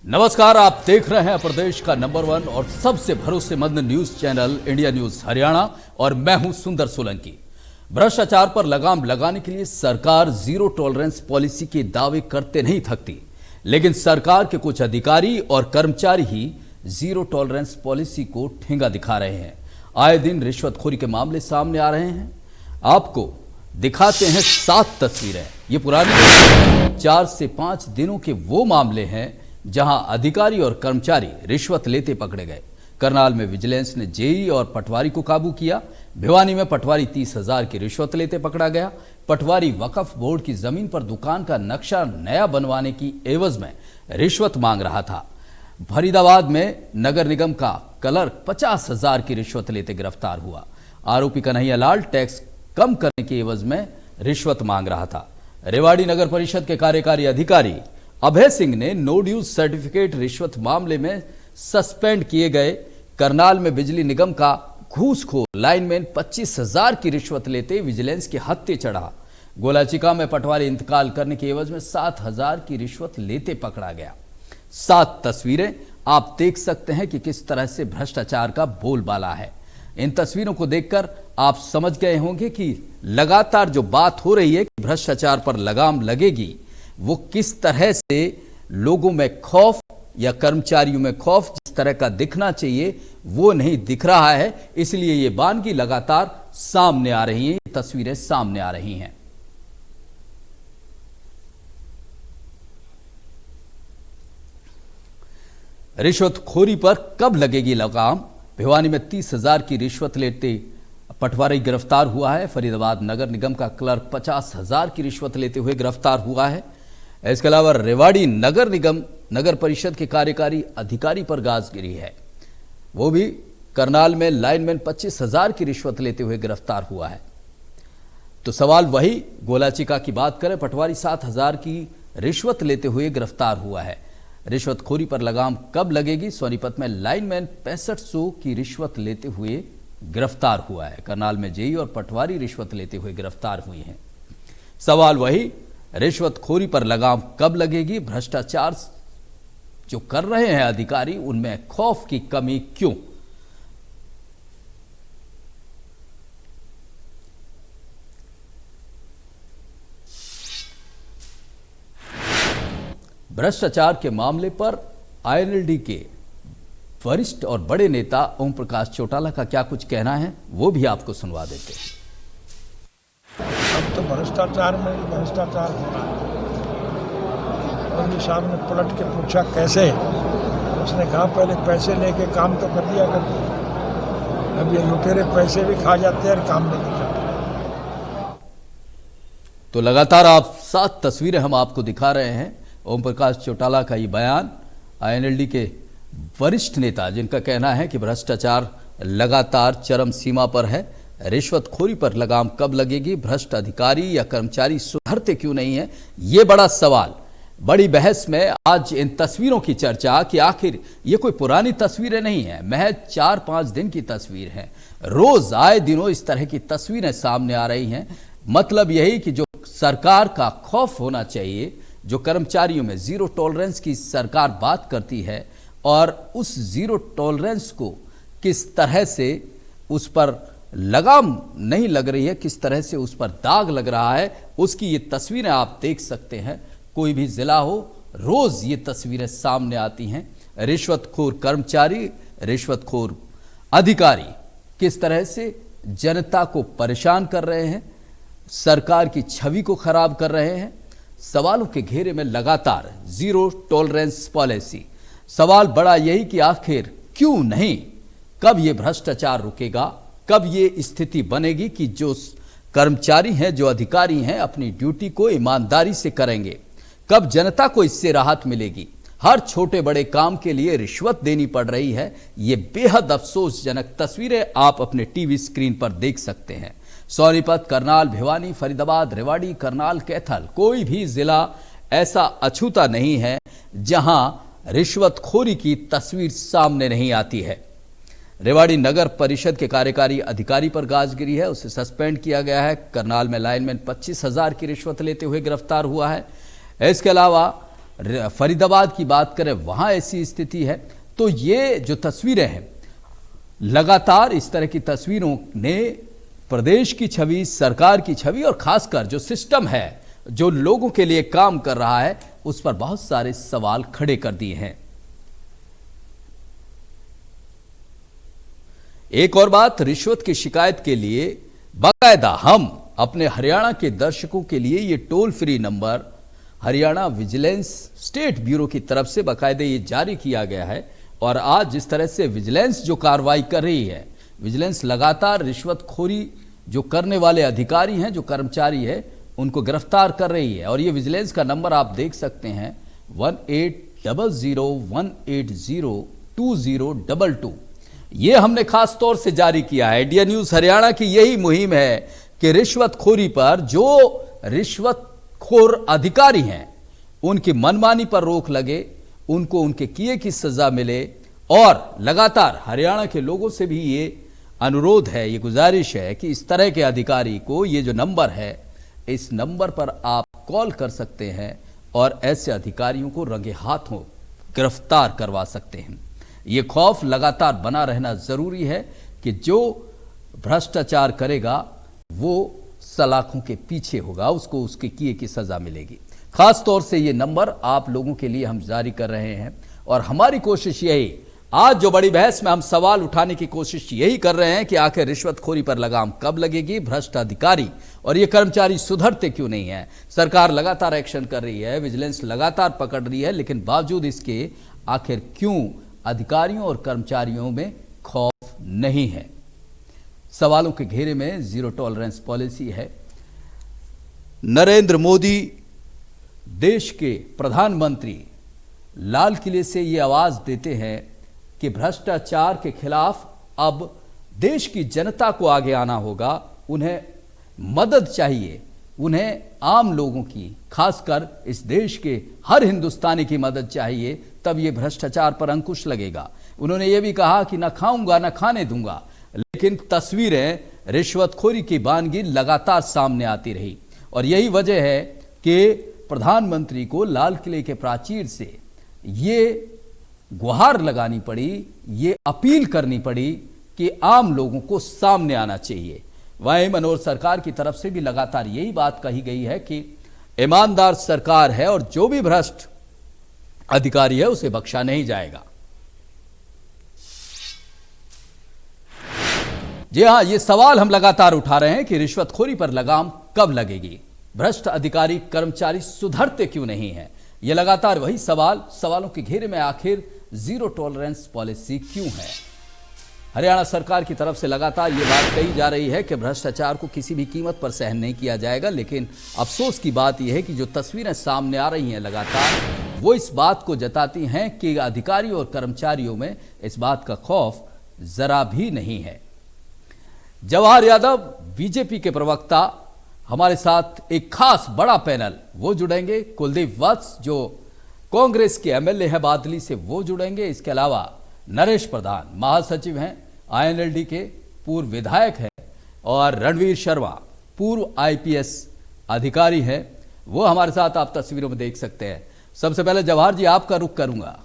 नमस्कार, आप देख रहे हैं प्रदेश का नंबर 1 और सबसे भरोसेमंद news channel India news Haryana और मैं हूं सुंदर सोलंकी। भ्रष्टाचार पर लगाम लगाने के लिए सरकार जीरो टॉलरेंस पॉलिसी के दावे करते नहीं थकती, लेकिन सरकार के कुछ अधिकारी और कर्मचारी ही जीरो टॉलरेंस पॉलिसी को ठेंगा दिखा रहे हैं। आए दिन रिश्वतखोरी के मामले सामने आ रहे हैं। आपको दिखाते हैं 7 तस्वीरें। ये पुरानी 4 से 5 दिनों के वो मामले हैं जहां अधिकारी और कर्मचारी रिश्वत लेते पकड़े गए। करनाल में विजिलेंस ने जेई और पटवारी को काबू किया। भिवानी में पटवारी 30,000 की रिश्वत लेते पकड़ा गया। पटवारी वक्फ बोर्ड की जमीन पर दुकान का नक्शा नया बनवाने की एवज में रिश्वत मांग रहा था। फरीदाबाद में नगर निगम का क्लर्क 50,000 की रिश्वत लेते गिरफ्तार हुआ। आरोपी कन्हैया लाल टैक्स कम करने की एवज में रिश्वत मांग रहा था। रेवाड़ी नगर परिषद के कार्यकारी अधिकारी अभय सिंह ने नो ड्यूज सर्टिफिकेट रिश्वत मामले में सस्पेंड किए गए। करनाल में बिजली निगम का घूसखोर लाइनमैन 25,000 की रिश्वत लेते विजिलेंस के हत्थे चढ़ा। गोलाचिका में पटवारी इंतकाल करने की एवज में 7,000 की रिश्वत लेते पकड़ा गया। 7 तस्वीरें आप देख सकते हैं कि किस तरह से भ्रष्टाचार का बोलबाला है। इन तस्वीरों को देखकर आप समझ गए होंगे कि लगातार जो बात हो रही है कि भ्रष्टाचार पर लगाम लगेगी, वो किस तरह से लोगों में खौफ या कर्मचारियों में खौफ जिस तरह का दिखना चाहिए वो नहीं दिख रहा है। इसलिए ये बानगी लगातार सामने आ रही हैं, तस्वीरें सामने आ रही हैं। रिश्वतखोरी पर कब लगेगी लगाम? भिवानी में 30,000 की रिश्वत लेते पटवारी गिरफ्तार हुआ है। फरीदाबाद नगर निगम का क्लर्क 50,000 की रिश्वत लेते हुए गिरफ्तार हुआ है। इसके अलावा रेवाड़ी नगर निगम नगर परिषद के कार्यकारी अधिकारी पर गाज गिरी है। वो भी करनाल में लाइनमैन 25,000 की रिश्वत लेते हुए गिरफ्तार हुआ है। तो सवाल वही, गोलाचिका की बात करें, पटवारी 7,000 की रिश्वत लेते हुए गिरफ्तार हुआ है। रिश्वतखोरी पर लगाम कब लगेगी? सोनीपत में लाइनमैन 6500 की रिश्वत लेते हुए गिरफ्तार हुआ है। करनाल में जेई और पटवारी रिश्वत लेते हुए गिरफ्तार हुए हैं। सवाल वही, रिश्वतखोरी पर लगाम कब लगेगी? भ्रष्टाचार जो कर रहे हैं अधिकारी, उनमें खौफ की कमी क्यों? भ्रष्टाचार के मामले पर आईएनएलडी के वरिष्ठ और बड़े नेता ओम प्रकाश चौटाला का क्या कुछ कहना है, वो भी आपको सुनवा देते हैं। अब तो भ्रष्टाचार में भ्रष्टाचार हो रहा है। मोदी साहब ने पलट के पूछा कैसे, उसने कहा पहले पैसे लेके काम तो कर दिया करते, अब ये लुटेरे पैसे भी खा जाते हैं और काम नहीं करते। तो लगातार आप 7 तस्वीरें हम आपको दिखा रहे हैं। ओम प्रकाश चौटाला का ये बयान, आईएनएलडी के वरिष्ठ नेता जिनका कहना है कि भ्रष्टाचार लगातार चरम सीमा पर है। रिश्वतखोरी पर लगाम कब लगेगी? भ्रष्ट अधिकारी या कर्मचारी सुधरते क्यों नहीं है, ये बड़ा सवाल। बड़ी बहस में आज इन तस्वीरों की चर्चा कि आखिर ये कोई पुरानी तस्वीरें नहीं है, महज 4-5 दिन की तस्वीर है। रोज आए दिनों इस तरह की तस्वीरें सामने आ रही हैं। मतलब यही कि जो सरकार का खौफ होना चाहिए, जो कर्मचारियों में जीरो टॉलरेंस की सरकार बात करती है, और उस जीरो टॉलरेंस को किस तरह से उस पर लगाम नहीं लग रही है, किस तरह से उस पर दाग लग रहा है, उसकी ये तस्वीरें आप देख सकते हैं। कोई भी जिला हो, रोज ये तस्वीरें सामने आती हैं। रिश्वतखोर कर्मचारी, रिश्वतखोर अधिकारी किस तरह से जनता को परेशान कर रहे हैं, सरकार की छवि को खराब कर रहे हैं। सवालों के घेरे में लगातार जीरो टॉलरेंस पॉलिसी। सवाल बड़ा यही कि आखिर क्यों नहीं, कब ये भ्रष्टाचार रुकेगा, कब ये स्थिति बनेगी कि जो कर्मचारी हैं, जो अधिकारी हैं, अपनी ड्यूटी को ईमानदारी से करेंगे, कब जनता को इससे राहत मिलेगी। हर छोटे बड़े काम के लिए रिश्वत देनी पड़ रही है। ये बेहद अफसोसजनक तस्वीरें आप अपने टीवी स्क्रीन पर देख सकते हैं। सोनीपत, करनाल, भिवानी, फरीदाबाद, रेवाड़ी, करनाल, कैथल, कोई भी जिला ऐसा अछूता नहीं है जहां रिश्वतखोरी की तस्वीर सामने नहीं आती है। रेवाड़ी नगर परिषद के कार्यकारी अधिकारी पर गाज गिरी है, उसे सस्पेंड किया गया है। करनाल में लाइनमैन 25,000 की रिश्वत लेते हुए गिरफ्तार हुआ है। इसके अलावा फरीदाबाद की बात करें वहां ऐसी स्थिति है। तो ये जो तस्वीरें हैं, लगातार इस तरह की तस्वीरों ने प्रदेश की छवि, सरकार की छवि और खासकर जो सिस्टम है, जो लोगों के लिए काम कर रहा है, उस पर बहुत सारे सवाल खड़े कर दिए हैं। एक और बात, रिश्वत की शिकायत के लिए बाकायदा हम अपने हरियाणा के दर्शकों के लिए ये toll free number Haryana vigilance state bureau की तरफ से बाकायदा ये जारी किया गया है। और आज जिस तरह से विजिलेंस जो कार्रवाई कर रही है, विजिलेंस लगातार रिश्वतखोरी जो करने वाले अधिकारी हैं, जो कर्मचारी है, उनको गिरफ्तार कर रही है। और ये विजिलेंस का नंबर आप देख सकते हैं 1800180202। ये हमने खास तौर से जारी किया है। इंडिया न्यूज हरियाणा की यही मुहिम है कि रिश्वतखोरी पर जो रिश्वतखोर अधिकारी हैं उनकी मनमानी पर रोक लगे, उनको उनके किए की सजा मिले। और लगातार हरियाणा के लोगों से भी ये अनुरोध है, ये गुजारिश है कि इस तरह के अधिकारी को, ये जो नंबर है, इस नंबर पर आप कॉल कर सकते हैं और ऐसे अधिकारियों को रंगे हाथों गिरफ्तार करवा सकते हैं। ये खौफ लगातार बना रहना जरूरी है कि जो भ्रष्टाचार करेगा वो सलाखों के पीछे होगा, उसको उसके किए की सजा मिलेगी। खास तौर से ये नंबर आप लोगों के लिए हम जारी कर रहे हैं। और हमारी कोशिश यही, आज जो बड़ी बहस में हम सवाल उठाने की कोशिश यही कर रहे हैं कि आखिर रिश्वतखोरी पर लगाम कब लगेगी, भ्रष्ट अधिकारी और ये कर्मचारी सुधरते क्यों नहीं है। सरकार लगातार एक्शन कर रही है, विजिलेंस लगातार पकड़ रही है, लेकिन बावजूद इसके आखिर क्यों अधिकारियों और कर्मचारियों में खौफ नहीं है। सवालों के घेरे में जीरो टॉलरेंस पॉलिसी है। नरेंद्र मोदी देश के प्रधानमंत्री लाल किले से ये आवाज देते हैं कि भ्रष्टाचार के खिलाफ अब देश की जनता को आगे आना होगा, उन्हें मदद चाहिए, उन्हें आम लोगों की, खासकर इस देश के हर हिंदुस्तानी की मदद चाहिए, तब ये भ्रष्टाचार पर अंकुश लगेगा। उन्होंने ये भी कहा कि न खाऊंगा न खाने दूंगा, लेकिन तस्वीरें रिश्वतखोरी की बानगी लगातार सामने आती रही। और यही वजह है कि प्रधानमंत्री को लाल किले के प्राचीर से ये गुहार लगानी पड़ी, ये अपील करनी पड़ी कि आम लोगों को सामने आना चाहिए। वहीं मनोहर सरकार की तरफ से भी लगातार यही बात कही गई है कि ईमानदार सरकार है और जो भी भ्रष्ट अधिकारी है उसे बख्शा नहीं जाएगा। जी हां, ये सवाल हम लगातार उठा रहे हैं कि रिश्वतखोरी पर लगाम कब लगेगी, भ्रष्ट अधिकारी कर्मचारी सुधरते क्यों नहीं है। ये लगातार वही सवालों के घेरे में आखिर जीरो टॉलरेंस पॉलिसी क्यों है। हरियाणा सरकार की तरफ से लगातार ये बात कही जा रही है कि भ्रष्टाचार को किसी भी कीमत पर सहन नहीं किया जाएगा, लेकिन अफसोस की बात यह है कि जो तस्वीरें सामने आ रही हैं लगातार, वो इस बात को जताती हैं कि अधिकारियों और कर्मचारियों में इस बात का खौफ जरा भी नहीं है। जवाहर यादव बीजेपी के प्रवक्ता हमारे साथ एक खास बड़ा पैनल वो जुड़ेंगे, कुलदीप वत्स जो कांग्रेस के एमएलए है बादली से वो जुड़ेंगे। इसके अलावा नरेश प्रधान महासचिव हैं, आईएनएलडी के पूर्व विधायक हैं, और रणवीर शर्मा पूर्व आईपीएस अधिकारी हैं, वो हमारे साथ आप तस्वीरों में देख सकते हैं। सबसे पहले जवाहर जी आपका रुख करूंगा।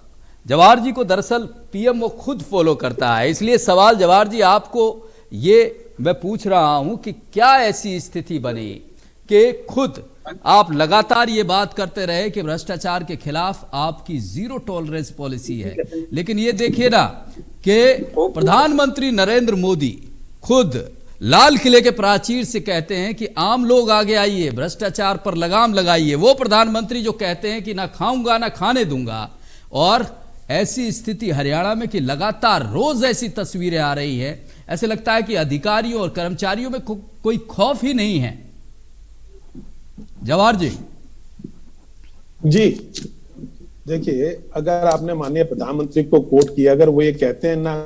जवाहर जी को दरअसल पीएम वो खुद फॉलो करता है, इसलिए सवाल जवाहर जी आपको ये मैं पूछ रहा हूं कि क्या ऐसी स्थिति बनी कि खुद आप लगातार ये बात करते रहे कि भ्रष्टाचार के खिलाफ आपकी जीरो टॉलरेंस पॉलिसी है, लेकिन ये देखिए ना कि प्रधानमंत्री नरेंद्र मोदी खुद लाल किले के प्राचीर से कहते हैं कि आम लोग आगे आइए, भ्रष्टाचार पर लगाम लगाइए। वो प्रधानमंत्री जो कहते हैं कि ना खाऊंगा ना खाने दूंगा। और ऐसी स्थिति हरियाणा में कि लगातार रोज ऐसी तस्वीरें आ रही है, ऐसे लगता है कि अधिकारियों और कर्मचारियों में कोई खौफ ही नहीं है। जवाहर जी जी देखिए, अगर आपने माननीय प्रधानमंत्री को कोट किया, अगर वो ये कहते हैं ना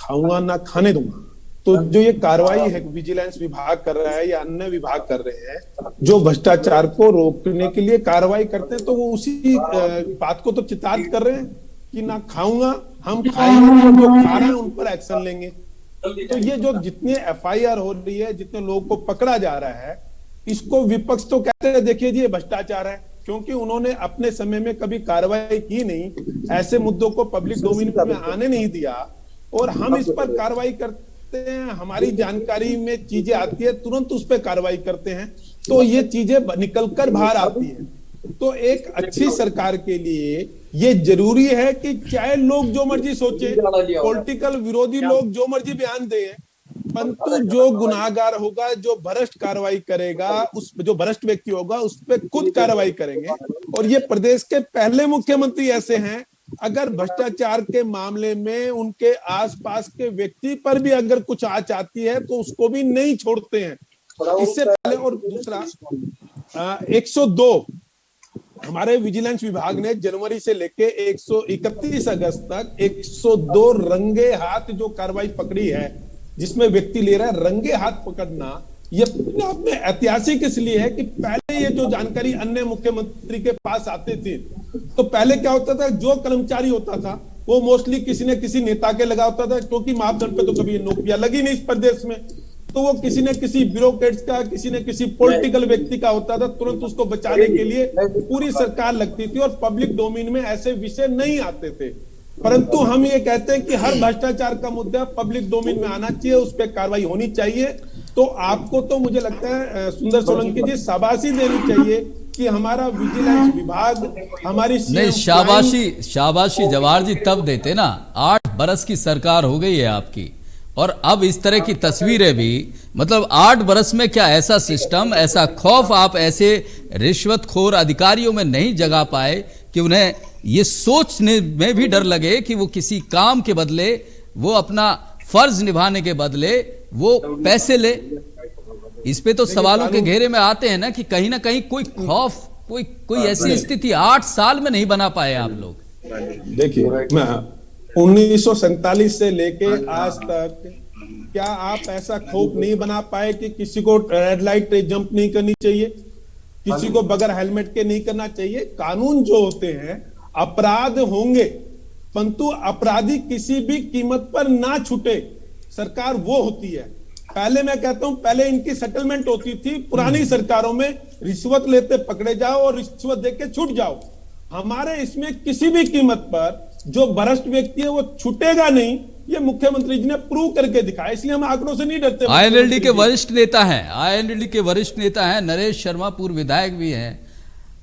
खाऊंगा ना खाने दूंगा, तो जो ये कार्रवाई है विजिलेंस विभाग कर रहा है या अन्य विभाग कर रहे हैं जो भ्रष्टाचार को रोकने के लिए कार्रवाई करते हैं, तो वो उसी बात को तो चितार्थ कर रहे हैं कि ना खाऊंगा, हम खाएंगे और जो खा रहे हैं उन पर एक्शन लेंगे। तो ये जो जितने एफआईआर हो रही है, जितने लोगों को पकड़ा जा रहा है, इसको विपक्ष तो कहते हैं देखिए जी ये भ्रष्टाचार है, क्योंकि उन्होंने अपने समय में कभी कार्रवाई की नहीं, ऐसे मुद्दों को पब्लिक डोमेन में आने नहीं दिया, और हम इस पर कार्रवाई करते हैं, हमारी जानकारी में चीजें आती है तुरंत उस पर कार्रवाई करते हैं, तो ये चीजें निकलकर बाहर आती है। तो एक अच्छी सरकार के लिए ये जरूरी है कि चाहे लोग जो मर्जी सोचे, पॉलिटिकल विरोधी लोग जो मर्जी बयान दें, परंतु जो गुनाहगार होगा, जो भ्रष्ट कार्रवाई करेगा, उस जो भ्रष्ट व्यक्ति होगा उस पर खुद कार्रवाई करेंगे। और ये प्रदेश के पहले मुख्यमंत्री ऐसे हैं, अगर भ्रष्टाचार के मामले में उनके आसपास के व्यक्ति पर भी अगर कुछ आंच आती है तो उसको भी नहीं छोड़ते हैं। इससे पहले, और दूसरा 102 हमारे विजिलेंस विभाग ने जनवरी से लेके 131 अगस्त तक 102 रंगे हाथ जो कार्रवाई पकड़ी है, जिसमें व्यक्ति ले रहा है रंगे हाथ पकड़ना, ये अपने आप में ऐतिहासिक इसलिए है कि पहले ये जो जानकारी अन्य मुख्यमंत्री के पास आते थे, तो पहले क्या होता था, जो कर्मचारी होता था वो मोस्टली किसी न किसी नेता के लगा होता था, क्योंकि मापदंड पे तो कभी नौकरियां लगी नहीं इस प्रदेश में, तो वो किसी न किसी ब्यूरोक्रेट्स का, किसी न किसी पॉलिटिकल व्यक्ति का होता था, तुरंत उसको बचाने के लिए पूरी सरकार लगती थी और पब्लिक डोमेन में ऐसे विषय नहीं आते थे। परंतु हम ये कहते हैं कि हर भ्रष्टाचार का मुद्दा पब्लिक डोमेन में आना चाहिए, उस पर कार्रवाई होनी चाहिए। तो आपको तो मुझे लगता है सुंदर सोलंकी जी शाबाशी देनी चाहिए कि हमारा विजिलेंस विभाग, हमारी नहीं, शाबाशी जवाहर जी तब देते ना, 8 बरस की सरकार हो गई है आपकी, और अब इस तरह की तस्वीरें भी, मतलब 8 बरस में क्या ऐसा सिस्टम, ऐसा खौफ आप ऐसे रिश्वतखोर अधिकारियों में नहीं जगा पाए कि उन्हें ये सोचने में भी डर लगे कि वो किसी काम के बदले, वो अपना फर्ज निभाने के बदले वो पैसे ले। इस पे तो सवालों के घेरे में आते हैं ना कि कहीं ना कहीं कोई खौफ, कोई ऐसी स्थिति 8 साल में नहीं बना पाए आप लोग। देखिए, मैं 1947 से लेके आज तक क्या आप ऐसा खौफ नहीं बना पाए कि किसी को रेड लाइट जंप नहीं करनी चाहिए, किसी को बगैर हेलमेट के नहीं करना चाहिए। कानून जो होते हैं, अपराध होंगे, परंतु अपराधी किसी भी कीमत पर ना छूटे, सरकार वो होती है। पहले मैं कहता हूं, पहले इनकी सेटलमेंट होती थी पुरानी सरकारों में, रिश्वत लेते पकड़े जाओ और रिश्वत देके छूट जाओ। हमारे इसमें किसी भी कीमत पर जो भ्रष्ट व्यक्ति है वो छूटेगा नहीं, ये मुख्यमंत्री जी ने प्रूव करके दिखाया, इसलिए हम आंकड़ों से नहीं डरते। आईएनएलडी के वरिष्ठ नेता हैं, आईएनएलडी के वरिष्ठ नेता हैं नरेश शर्मा, पूर्व विधायक भी हैं।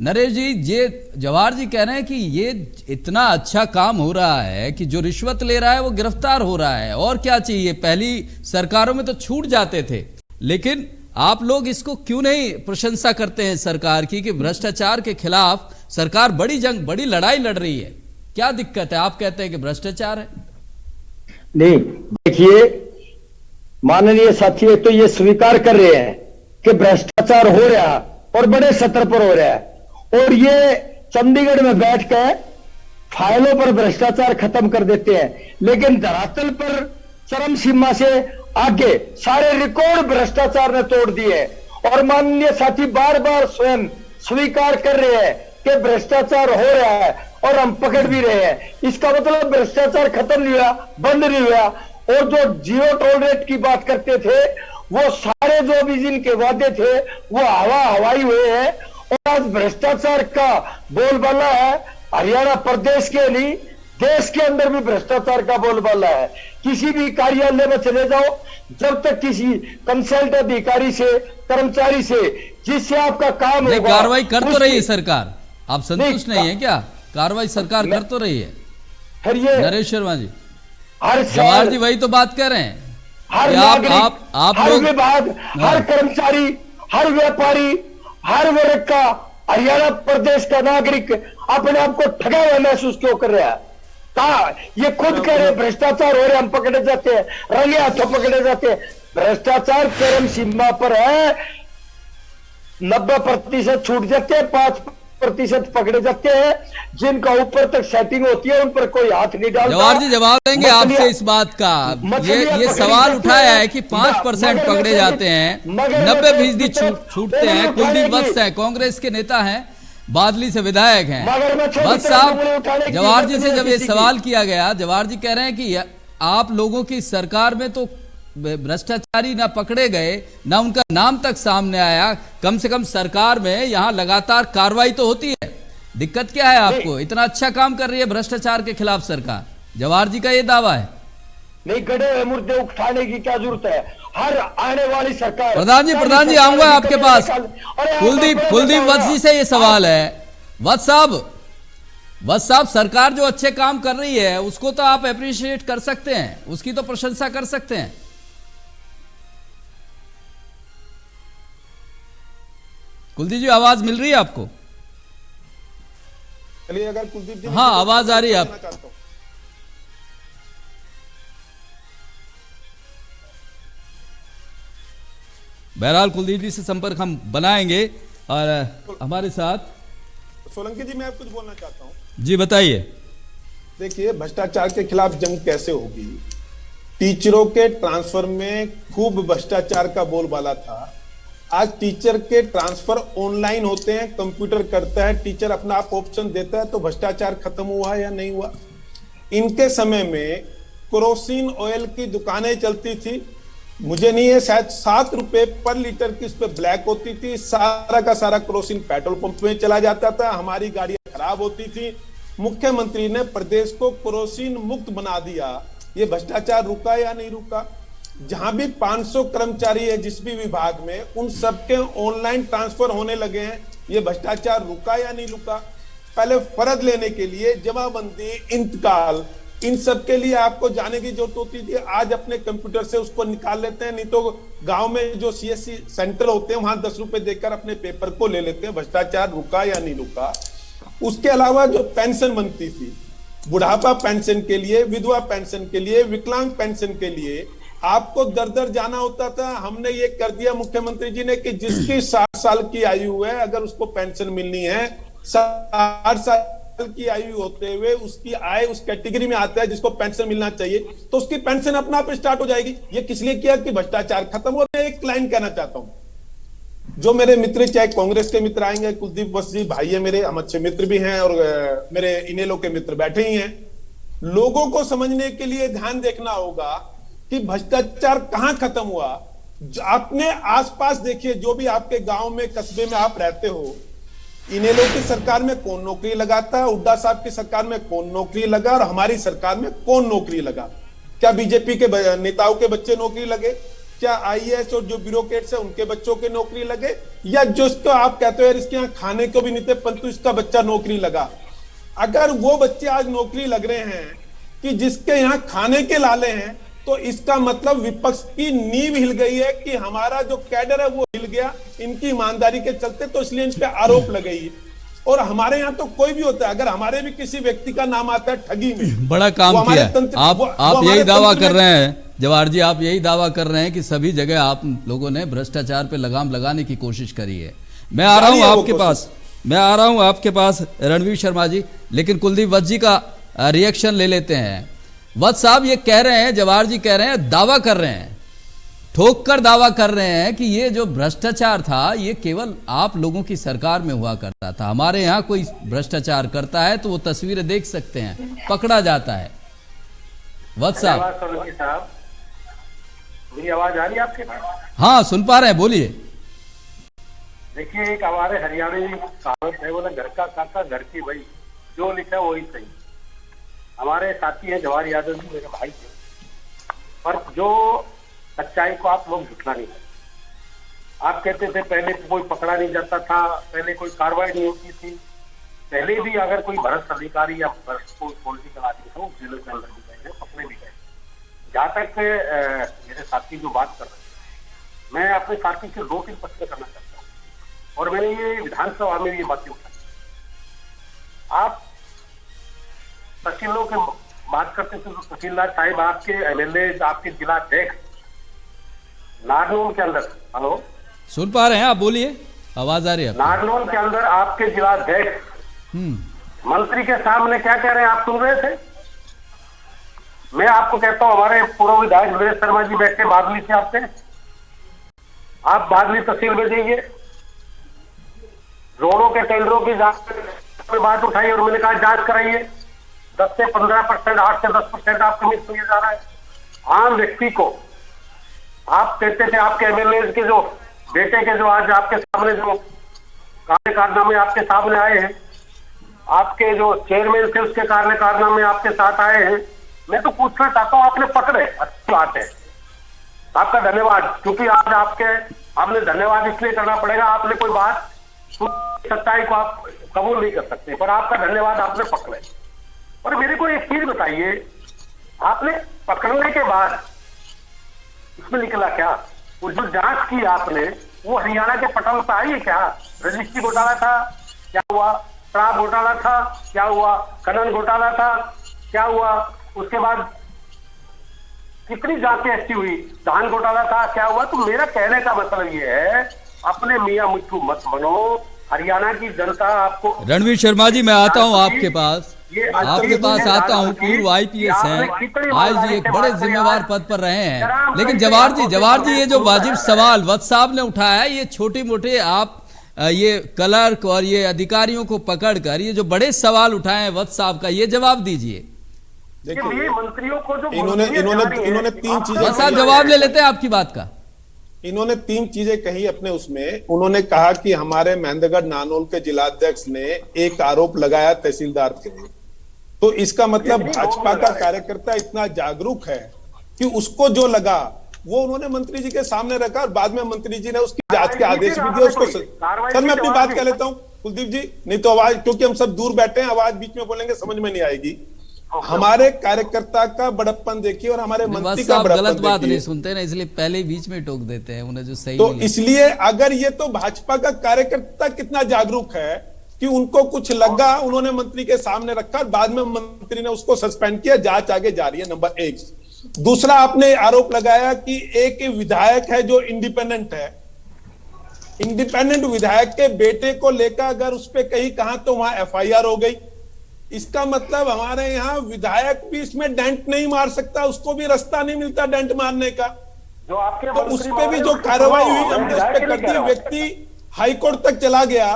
नरेश जी, ये जवाहर जी कह रहे हैं कि ये इतना अच्छा काम हो रहा है कि जो रिश्वत ले रहा है वो गिरफ्तार हो रहा है, और क्या चाहिए। पहली सरकारों में तो छूट जाते थे, लेकिन आप लोग इसको क्यों नहीं प्रशंसा करते हैं सरकार की कि भ्रष्टाचार के खिलाफ सरकार बड़ी जंग, बड़ी लड़ाई लड़ रही है। क्या दिक्कत है? आप कहते हैं कि भ्रष्टाचार है। नहीं, देखिए माननीय साथी, एक तो ये स्वीकार कर रहे हैं कि भ्रष्टाचार हो रहा है और बड़े स्तर पर हो रहा है, और ये चंडीगढ़ में बैठकर फाइलों पर भ्रष्टाचार खत्म कर देते हैं, लेकिन धरातल पर चरम सीमा से आगे सारे रिकॉर्ड भ्रष्टाचार ने तोड़ दिए। और माननीय साथी बार बार स्वयं स्वीकार कर रहे हैं कि भ्रष्टाचार हो रहा है और हम पकड़ भी रहे हैं। इसका मतलब भ्रष्टाचार खत्म नहीं हुआ, बंद नहीं हुआ। और जो जीरो टॉलरेट की बात करते थे, वो सारे जो भी जिनके वादे थे वो हवाई हुए हैं। और आज भ्रष्टाचार का बोलबाला है, हरियाणा प्रदेश के नहीं देश के अंदर भी भ्रष्टाचार का बोलबाला है। किसी भी कार्यालय में चले जाओ, जब तक किसी कंसल्ट अधिकारी से, कर्मचारी से, जिससे आपका काम होगा, कार्रवाई कर तो रही है सरकार, आप संतुष्ट नहीं है क्या? कार्रवाई सरकार कर तो रही है। फिर ये नरेश शर्मा जी, हर जवाहर जी वही तो बात कर रहे हैं, हर नागरिक, हर विभाग, हर कर्मचारी, हर व्यापारी, हर वर्ग का हरियाणा प्रदेश का नागरिक अपने आप को ठगा हुआ महसूस क्यों कर रहा है? ये खुद कह रहे भ्रष्टाचार हो रहे, हम पकड़े जाते हैं, रंगे हाथों पकड़े जाते हैं। भ्रष्टाचार चरम सीमा पर है, 90% छूट जाते हैं, 5% पकड़े जाते हैं। जिनका ऊपर तक सेटिंग होती है उन पर कोई हाथ नहीं डालता। जवाहर जी जवाब देंगे आपसे इस बात का। ये सवाल उठाया है कि 5% पकड़े जाते हैं, 90% छूटते हैं। कुलदीप वत्स है, कांग्रेस के नेता हैं, बादली से विधायक हैं। वत्स साहब, जवाहर जी से जब ये सवाल किया गया, जवाहर जी कह रहे हैं कि आप लोगों की सरकार में तो भ्रष्टाचारी ना पकड़े गए, ना उनका नाम तक सामने आया। कम से कम सरकार में यहाँ लगातार कार्रवाई तो होती है। दिक्कत क्या है आपको? इतना अच्छा काम कर रही है भ्रष्टाचार के खिलाफ सरकार, जवाहर जी का ये दावा है। नहीं, गड़े हुए मुर्दे उठाने की क्या जरूरत है? हर आने वाली सरकार। प्रधान जी आऊंगा आपके पास। कुलदीप वत्स जी से ये सवाल है। वत्स साहब, सरकार जो अच्छे काम कर रही है उसको तो आप अप्रिशिएट कर सकते हैं, उसकी तो प्रशंसा कर सकते हैं। कुलदीप जी आवाज मिल रही है आपको? चलिए, अगर कुलदीप जी, हाँ आवाज आ रही है आप? बहरहाल कुलदीप जी से संपर्क हम बनाएंगे। और हमारे साथ सोलंकी जी, मैं आप कुछ बोलना चाहता हूं। जी बताइए। देखिए, भ्रष्टाचार के खिलाफ जंग कैसे होगी? टीचरों के ट्रांसफर में खूब भ्रष्टाचार का बोलबाला था। आज टीचर के ट्रांसफर ऑनलाइन होते हैं, कंप्यूटर करता है, टीचर अपना आप ऑप्शन देता है, तो भ्रष्टाचार खत्म हुआ या नहीं हुआ? इनके समय में केरोसिन ऑयल की दुकानें चलती थी, मुझे नहीं है, शायद 7 रुपए पर लीटर की उस पर ब्लैक होती थी। सारा का सारा केरोसिन पेट्रोल पंप में चला जाता था, हमारी गाड़ियां खराब होती थी। मुख्यमंत्री ने प्रदेश को केरोसिन मुक्त बना दिया। ये भ्रष्टाचार रुका या नहीं रुका? जहां भी 500 कर्मचारी है जिस भी विभाग में, उन सबके ऑनलाइन ट्रांसफर होने लगे हैं। ये भ्रष्टाचार रुका या नहीं रुका? पहले फर्ज लेने के लिए जमाबंदी, इंतकाल, इन सब के लिए आपको जाने की जरूरत होती थी। आज अपने कंप्यूटर से उसको निकाल लेते हैं। नहीं तो गांव में जो सीएससी सेंटर होते हैं वहां 10 रुपए देकर अपने पेपर को ले लेते हैं। भ्रष्टाचार रुका या नहीं रुका? उसके अलावा जो पेंशन बनती थी, बुढ़ापा पेंशन के लिए, विधवा पेंशन के लिए, विकलांग पेंशन के लिए आपको दर दर जाना होता था। हमने ये कर दिया मुख्यमंत्री जी ने कि जिसकी 60 साल की आयु है, अगर उसको पेंशन मिलनी है, 60 साल की आयु होते हुए उसकी आय उस कैटेगरी में आता है जिसको पेंशन मिलना चाहिए, तो उसकी पेंशन अपना आप स्टार्ट हो जाएगी। ये किस लिए किया? कि भ्रष्टाचार खत्म हो। मैं एक लाइन कहना चाहता हूं, जो मेरे मित्र, चाहे कांग्रेस के मित्र आएंगे, कुलदीप वत्स जी भाई है मेरे, हम अच्छे मित्र भी हैं, और मेरे इनेलो के मित्र बैठे ही हैं। लोगों को समझने के लिए ध्यान देखना होगा कि भ्रष्टाचार कहां खत्म हुआ। अपने आसपास देखिए, जो भी आपके गांव में, कस्बे में आप रहते हो, इनेलो की सरकार में कौन नौकरी लगाता है, हुड्डा साहब की सरकार में कौन नौकरी लगा, और हमारी सरकार में कौन नौकरी लगा? क्या बीजेपी के नेताओं के बच्चे नौकरी लगे? क्या आईएएस और जो ब्यूरोक्रेट्स है उनके बच्चों के नौकरी लगे? या जो इसको आप कहते हो यार इसके यहाँ खाने को भी नहीं थे परंतु इसका बच्चा नौकरी लगा? अगर वो बच्चे आज नौकरी लग रहे हैं कि जिसके यहाँ खाने के लाले हैं, तो इसका मतलब विपक्ष की नींव हिल गई है कि हमारा जो कैडर है वो हिल गया इनकी ईमानदारी के चलते, तो इसलिए इन पे आरोप लगाई। और हमारे यहाँ तो कोई भी होता है, अगर हमारे भी किसी व्यक्ति का नाम आता है ठगी में, बड़ा काम किया। आप यही दावा कर रहे हैं जवाहर जी, आप यही दावा कर रहे हैं कि सभी जगह आप लोगों ने भ्रष्टाचार पे लगाम लगाने की कोशिश करी है। मैं आ रहा हूं आपके पास रणवीर शर्मा जी, लेकिन कुलदीप वत्स जी का रिएक्शन ले लेते हैं। वत्स साहब ये कह रहे हैं, जवाहर जी कह रहे हैं, दावा कर रहे हैं, ठोक कर दावा कर रहे हैं कि ये जो भ्रष्टाचार था ये केवल आप लोगों की सरकार में हुआ करता था। हमारे यहाँ कोई भ्रष्टाचार करता है तो वो तस्वीरें देख सकते हैं, पकड़ा जाता है। वत्स साहब, मेरी आवाज आ रही है आपके पास? हाँ सुन पा रहे हैं, बोलिए। देखिए, एक हमारे हरियाणा में कहावत है, बोला घर का काका घर की भाई, जो लिखा वही सही। हमारे साथी है जवाहर यादव जी, मेरे भाई थे, पर जो सच्चाई को आप लोग झुठला नहीं सकते। आप कहते थे पहले कोई पकड़ा नहीं जाता था, पहले कोई कार्रवाई नहीं होती थी, पहले भी अगर कोई भ्रष्ट अधिकारी या भ्रष्ट कोई पॉलिटिकल आदमी था वो जेलों के अंदर भी गए, पकड़े भी गए। जहाँ तक मेरे साथी जो बात कर रहे हैं, मैं अपने साथी से 2-3 प्रश्न करना चाहता हूँ, और मैंने ये विधानसभा में ये बातें उठाई। आप तहसीलों के बात करते थे, तो तहसीलदार साहिब आपके एमएलए, आपके जिला अध्यक्ष नारनौल के अंदर, हेलो सुन पा रहे हैं आप, बोलिए, आवाज आ रही है। नारनौल के अंदर आपके जिला अध्यक्ष मंत्री के सामने क्या कह रहे हैं, आप सुन रहे थे? मैं आपको कहता हूं, हमारे पूर्व विधायक नरेश शर्मा जी बैठे बादली से आपसे, आप बादली तहसील में जाइए, रोडों के टेंडरों की जांच में बात उठाई और मैंने कहा जांच कराइए। 10 से 15%, 8 से 10% आपको मिस किया जा रहा है। आम व्यक्ति को आप कहते थे आपके एमएलए के जो बेटे के जो आज आपके सामने जो कारनामे आपके सामने आए हैं, आपके जो चेयरमैन थे उसके कारनामे आपके साथ आए हैं। मैं तो पूछना चाहता हूँ, आपने पकड़े, अच्छी बात है, आपका धन्यवाद। क्योंकि आज आपने धन्यवाद इसलिए करना पड़ेगा, आपने कोई बात सच्चाई को आप कबूल नहीं कर सकते, पर आपका धन्यवाद, आपने पकड़े। और मेरे को एक चीज बताइए, आपने पकड़ने के बाद इसमें निकला क्या? वो जो जांच की आपने, वो हरियाणा के पटल पे आई है क्या? रजिस्ट्री घोटाला था, क्या हुआ? शराब घोटाला था, क्या हुआ? खनन घोटाला था, क्या हुआ? उसके बाद कितनी जांचें ऐसी हुई? धान घोटाला था, क्या हुआ? तो मेरा कहने का मतलब ये है, अपने मियां मिट्ठू मत बनो। हरियाणा की जनता आपको। रणवीर शर्मा जी, मैं आता हूं आपके पास आता हूं। पूर्व आईपीएस हैं, आज एक बड़े जिम्मेवार पद पर रहे हैं, लेकिन जवाहर जी ये जो वाजिब सवाल वत्स साहब ने उठाया है, ये छोटे मोटे आप ये क्लर्क और ये अधिकारियों को पकड़कर ये जो बड़े सवाल उठाए हैं वत्स साहब का, ये जवाब दीजिए। देखिए, मंत्रियों को जो इन्होंने 3 चीजें, साहब जवाब ले लेते हैं आपकी बात का। इन्होंने 3 चीजें कही अपने उसमें। उन्होंने कहा कि हमारे महेंद्रगढ़ नानोल के जिलाध्यक्ष ने एक आरोप लगाया तहसीलदार के लिए, तो इसका मतलब भाजपा का कार्यकर्ता इतना जागरूक है कि उसको जो लगा वो उन्होंने मंत्री जी के सामने रखा, और बाद में मंत्री जी ने उसकी जांच के आदेश भी दिए उसको। सर मैं अपनी बात कह लेता हूँ कुलदीप जी, नहीं तो आवाज, क्योंकि हम सब दूर बैठे हैं, आवाज बीच में बोलेंगे समझ में नहीं आएगी। हमारे कार्यकर्ता का बड़प्पन देखिए और हमारे मंत्री का बड़प्पन गलत बात नहीं सुनते ना, इसलिए पहले बीच में टोक देते हैं उन्हें जो सही। तो इसलिए अगर ये तो भाजपा का कार्यकर्ता कितना जागरूक है कि उनको कुछ लगा, उन्होंने मंत्री के सामने रखा और बाद में मंत्री ने उसको सस्पेंड किया, जांच आगे जारी है, नंबर 1। दूसरा, आपने आरोप लगाया कि एक विधायक है जो इंडिपेंडेंट है, इंडिपेंडेंट विधायक के बेटे को लेकर अगर उस पर कहीं कहा तो वहां एफआईआर हो गई। इसका मतलब हमारे यहाँ विधायक भी इसमें डेंट नहीं मार सकता, उसको भी रास्ता नहीं मिलता डेंट मारने का। जो आपके तो उस पर भी जो कार्रवाई हुई हमने उस पर कर दी। व्यक्ति हाईकोर्ट तक चला गया,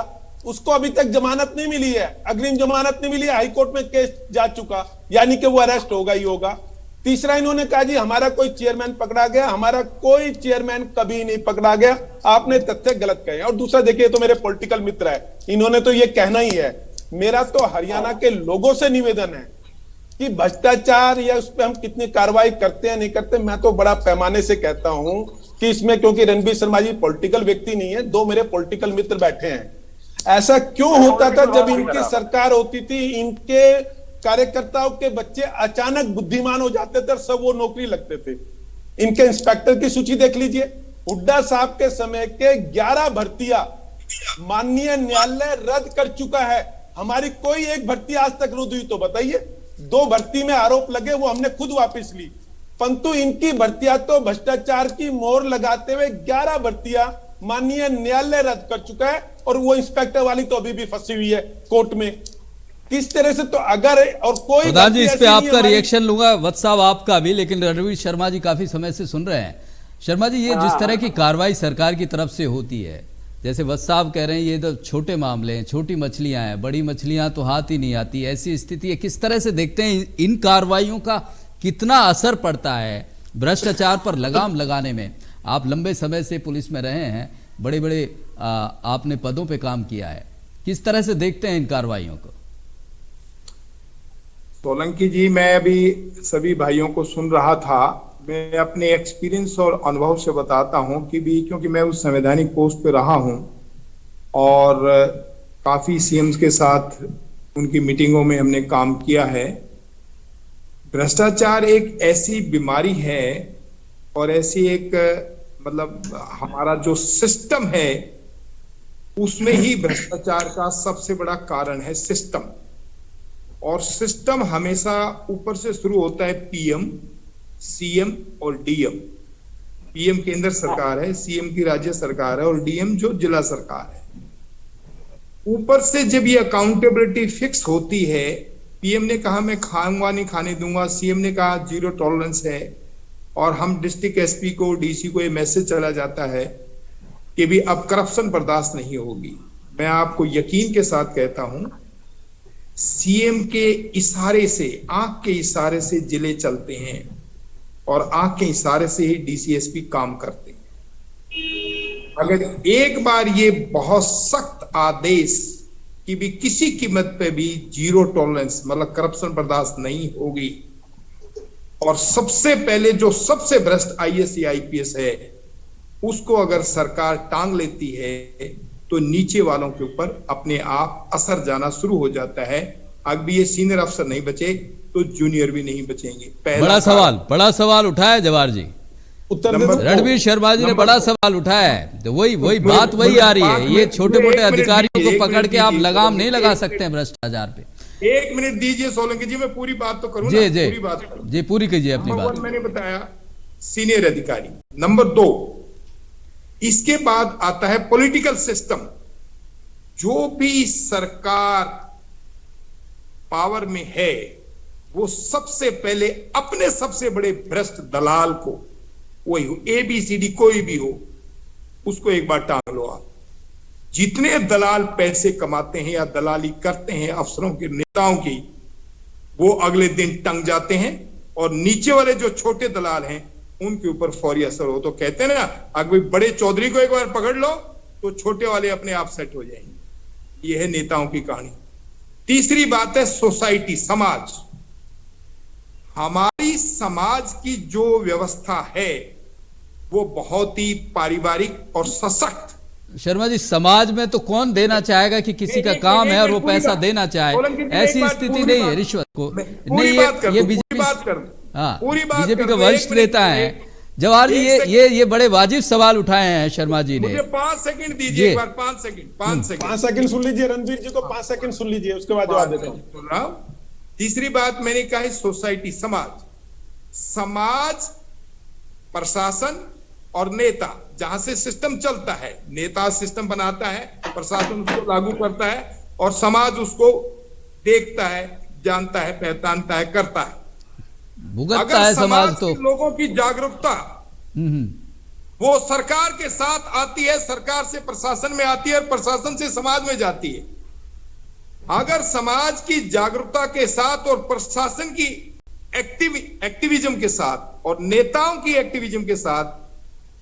उसको अभी तक जमानत नहीं मिली है, अग्रिम जमानत नहीं मिली है, हाईकोर्ट में केस जा चुका, यानी कि वो अरेस्ट होगा ही होगा। तीसरा, इन्होंने कहा जी हमारा कोई चेयरमैन पकड़ा गया, हमारा कोई चेयरमैन कभी नहीं पकड़ा गया, आपने तथ्य गलत कहे। और दूसरा देखिए, तो मेरे पॉलिटिकल मित्र है, इन्होंने तो ये कहना ही है। मेरा तो हरियाणा के लोगों से निवेदन है कि भ्रष्टाचार या उस पर हम कितनी कार्रवाई करते हैं नहीं करते, मैं तो बड़ा पैमाने से कहता हूं कि इसमें, क्योंकि रणबीर शर्मा जी पॉलिटिकल व्यक्ति नहीं है, 2 मेरे पॉलिटिकल मित्र बैठे हैं। ऐसा क्यों होता था जब इनकी सरकार होती थी, इनके कार्यकर्ताओं के बच्चे अचानक बुद्धिमान हो जाते थे और सब वो नौकरी लगते थे। इनके इंस्पेक्टर की सूची देख लीजिए, हुड्डा साहब के समय के 11 भर्तियां माननीय न्यायालय रद्द कर चुका है। हमारी कोई एक भर्ती आज तक रद्द हुई तो बताइए। 2 भर्ती में आरोप लगे, वो हमने खुद वापस ली, परंतु इनकी भर्तियां तो भ्रष्टाचार की मोहर लगाते हुए 11 भर्तियां माननीय न्यायालय रद्द कर चुका है, और वो इंस्पेक्टर वाली तो अभी भी फंसी हुई है कोर्ट में। किस तरह से, तो अगर और कोई प्रधान जी, इस पे आपका रिएक्शन लूंगा, वत्स साहब आपका भी, लेकिन रणवीर शर्मा जी काफी समय से सुन रहे हैं। शर्मा जी, ये जिस तरह की कार्रवाई सरकार की तरफ से होती है, जैसे वत्स साहब कह रहे हैं ये तो छोटे मामले हैं, छोटी मछलियां हैं, बड़ी मछलियां तो हाथ ही नहीं आती, ऐसी स्थिति है, किस तरह से देखते हैं इन कार्रवाइयों का कितना असर पड़ता है भ्रष्टाचार पर लगाम लगाने में? आप लंबे समय से पुलिस में रहे हैं, बड़े बड़े आपने पदों पे काम किया है, किस तरह से देखते हैं इन कार्रवाइयों को? सोलंकी जी, मैं अभी सभी भाइयों को सुन रहा था। मैं अपने एक्सपीरियंस और अनुभव से बताता हूं कि भी, क्योंकि मैं उस संवैधानिक पोस्ट पे रहा हूं और काफी सीएम्स के साथ उनकी मीटिंगों में हमने काम किया है। भ्रष्टाचार एक ऐसी बीमारी है और ऐसी एक मतलब हमारा जो सिस्टम है उसमें ही भ्रष्टाचार का सबसे बड़ा कारण है सिस्टम। और सिस्टम हमेशा ऊपर से शुरू होता है, पीएम, सीएम और डीएम। पीएम केंद्र सरकार है, सीएम की राज्य सरकार है और डीएम जो जिला सरकार है। ऊपर से जब ये अकाउंटेबिलिटी फिक्स होती है, पीएम ने कहा मैं खाऊंगा नहीं खाने दूंगा, सीएम ने कहा 0 टॉलरेंस है, और हम डिस्ट्रिक्ट एसपी को, डीसी को ये मैसेज चला जाता है कि भी अब करप्शन बर्दाश्त नहीं होगी। मैं आपको यकीन के साथ कहता हूं, सीएम के इशारे से, आंख के इशारे से जिले चलते हैं। और आंख के इशारे से ही डीसीएसपी काम करते हैं। अगर एक बार ये बहुत सख्त आदेश कि भी किसी कीमत पे भी जीरो टॉलरेंस मतलब करप्शन बर्दाश्त नहीं होगी, और सबसे पहले जो सबसे भ्रष्ट आईएएस या आईपीएस है उसको अगर सरकार टांग लेती है तो नीचे वालों के ऊपर अपने आप असर जाना शुरू हो जाता है। अब भी ये सीनियर अफसर नहीं बचे तो जूनियर भी नहीं बचेंगे। बड़ा सवाल उठाया जवाहर जी, उत्तर रणबीर शर्मा जी ने बड़ा सवाल उठाया है। तो वही बात वही आ रही है, ये छोटे मोटे अधिकारियों को पकड़ के आप लगाम नहीं लगा सकते हैं भ्रष्टाचार पे। 1 मिनट दीजिए सोलंकी जी, मैं पूरी बात तो करूं जी ना, जी पूरी बात करूं। जी पूरी कीजिए अपनी नंबर बात। 1 मैंने बताया सीनियर अधिकारी, नंबर 2 इसके बाद आता है पॉलिटिकल सिस्टम। जो भी सरकार पावर में है वो सबसे पहले अपने सबसे बड़े भ्रष्ट दलाल को, वही हो ABCD कोई भी हो, उसको एक बार टांग लो आप। जितने दलाल पैसे कमाते हैं या दलाली करते हैं अफसरों के नेताओं की, वो अगले दिन टंग जाते हैं, और नीचे वाले जो छोटे दलाल हैं उनके ऊपर फौरी असर हो। तो कहते हैं ना, अगर बड़े चौधरी को एक बार पकड़ लो तो छोटे वाले अपने आप सेट हो जाएंगे। यह है नेताओं की कहानी। तीसरी बात है सोसाइटी, समाज। हमारी समाज की जो व्यवस्था है वो बहुत ही पारिवारिक और सशक्त। शर्मा जी, समाज में तो कौन देना चाहेगा कि किसी का काम है और वो पैसा देना चाहे? ऐसी स्थिति नहीं है रिश्वत को। नहीं, ये बीजेपी, हाँ बीजेपी का वरिष्ठ नेता है जवाहर जी। ये बड़े वाजिब सवाल उठाए हैं शर्मा जी ने। मुझे 5 सेकंड दीजिए, एक बार 5 सेकंड सुन लीजिए रणबीर जी को, 5 सेकंड सुन लीजिए, उसके बाद जवाब देता हूं। तीसरी बात मैंने कहा है सोसाइटी, समाज, प्रशासन और नेता। जहां से सिस्टम चलता है, नेता सिस्टम बनाता है, प्रशासन उसको लागू करता है और समाज उसको देखता है, जानता है, पहचानता है, करता है, भुगतता है समाज। तो लोगों की जागरूकता वो सरकार के साथ आती है, सरकार से प्रशासन में आती है और प्रशासन से समाज में जाती है। अगर समाज की जागरूकता के साथ और प्रशासन की एक्टिविज्म के साथ और नेताओं की एक्टिविज्म के साथ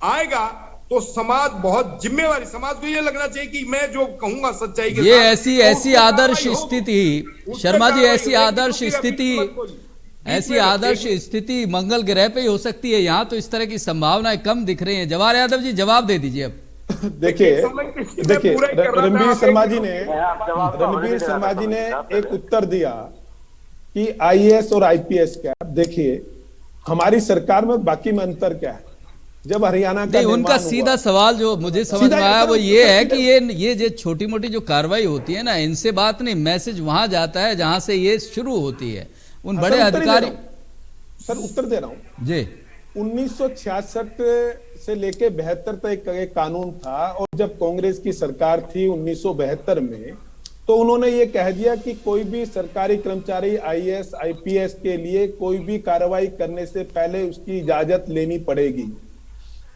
आएगा तो समाज बहुत जिम्मेवारी, समाज को ये लगना चाहिए कि मैं जो कहूंगा सच्चाई के साथ। ये ऐसी आदर्श स्थिति शर्मा जी, ऐसी आदर्श स्थिति मंगल ग्रह पे ही हो सकती है। यहाँ तो इस तरह की संभावनाएं कम दिख रही हैं। जवाहर यादव जी जवाब दे दीजिए अब। देखिए रणबीर शर्मा जी ने एक उत्तर दिया कि आईएएस और आईपीएस क्या। देखिए हमारी सरकार में बाकी में अंतर क्या है। जब हरियाणा का उनका सीधा सवाल जो मुझे समझ में आया वो ये है कि ये जो छोटी मोटी जो कार्रवाई होती है ना, इनसे बात नहीं, मैसेज वहां जाता है जहां से ये शुरू होती है। उन बड़े अधिकारी, सर उत्तर दे रहा हूं जी। 1966 से लेके 72 तक एक कानून था, और जब कांग्रेस की सरकार थी 1972 में, तो उन्होंने ये कह दिया कि कोई भी सरकारी कर्मचारी आईएएस आईपीएस के लिए कोई भी कार्रवाई करने से पहले उसकी इजाजत लेनी पड़ेगी।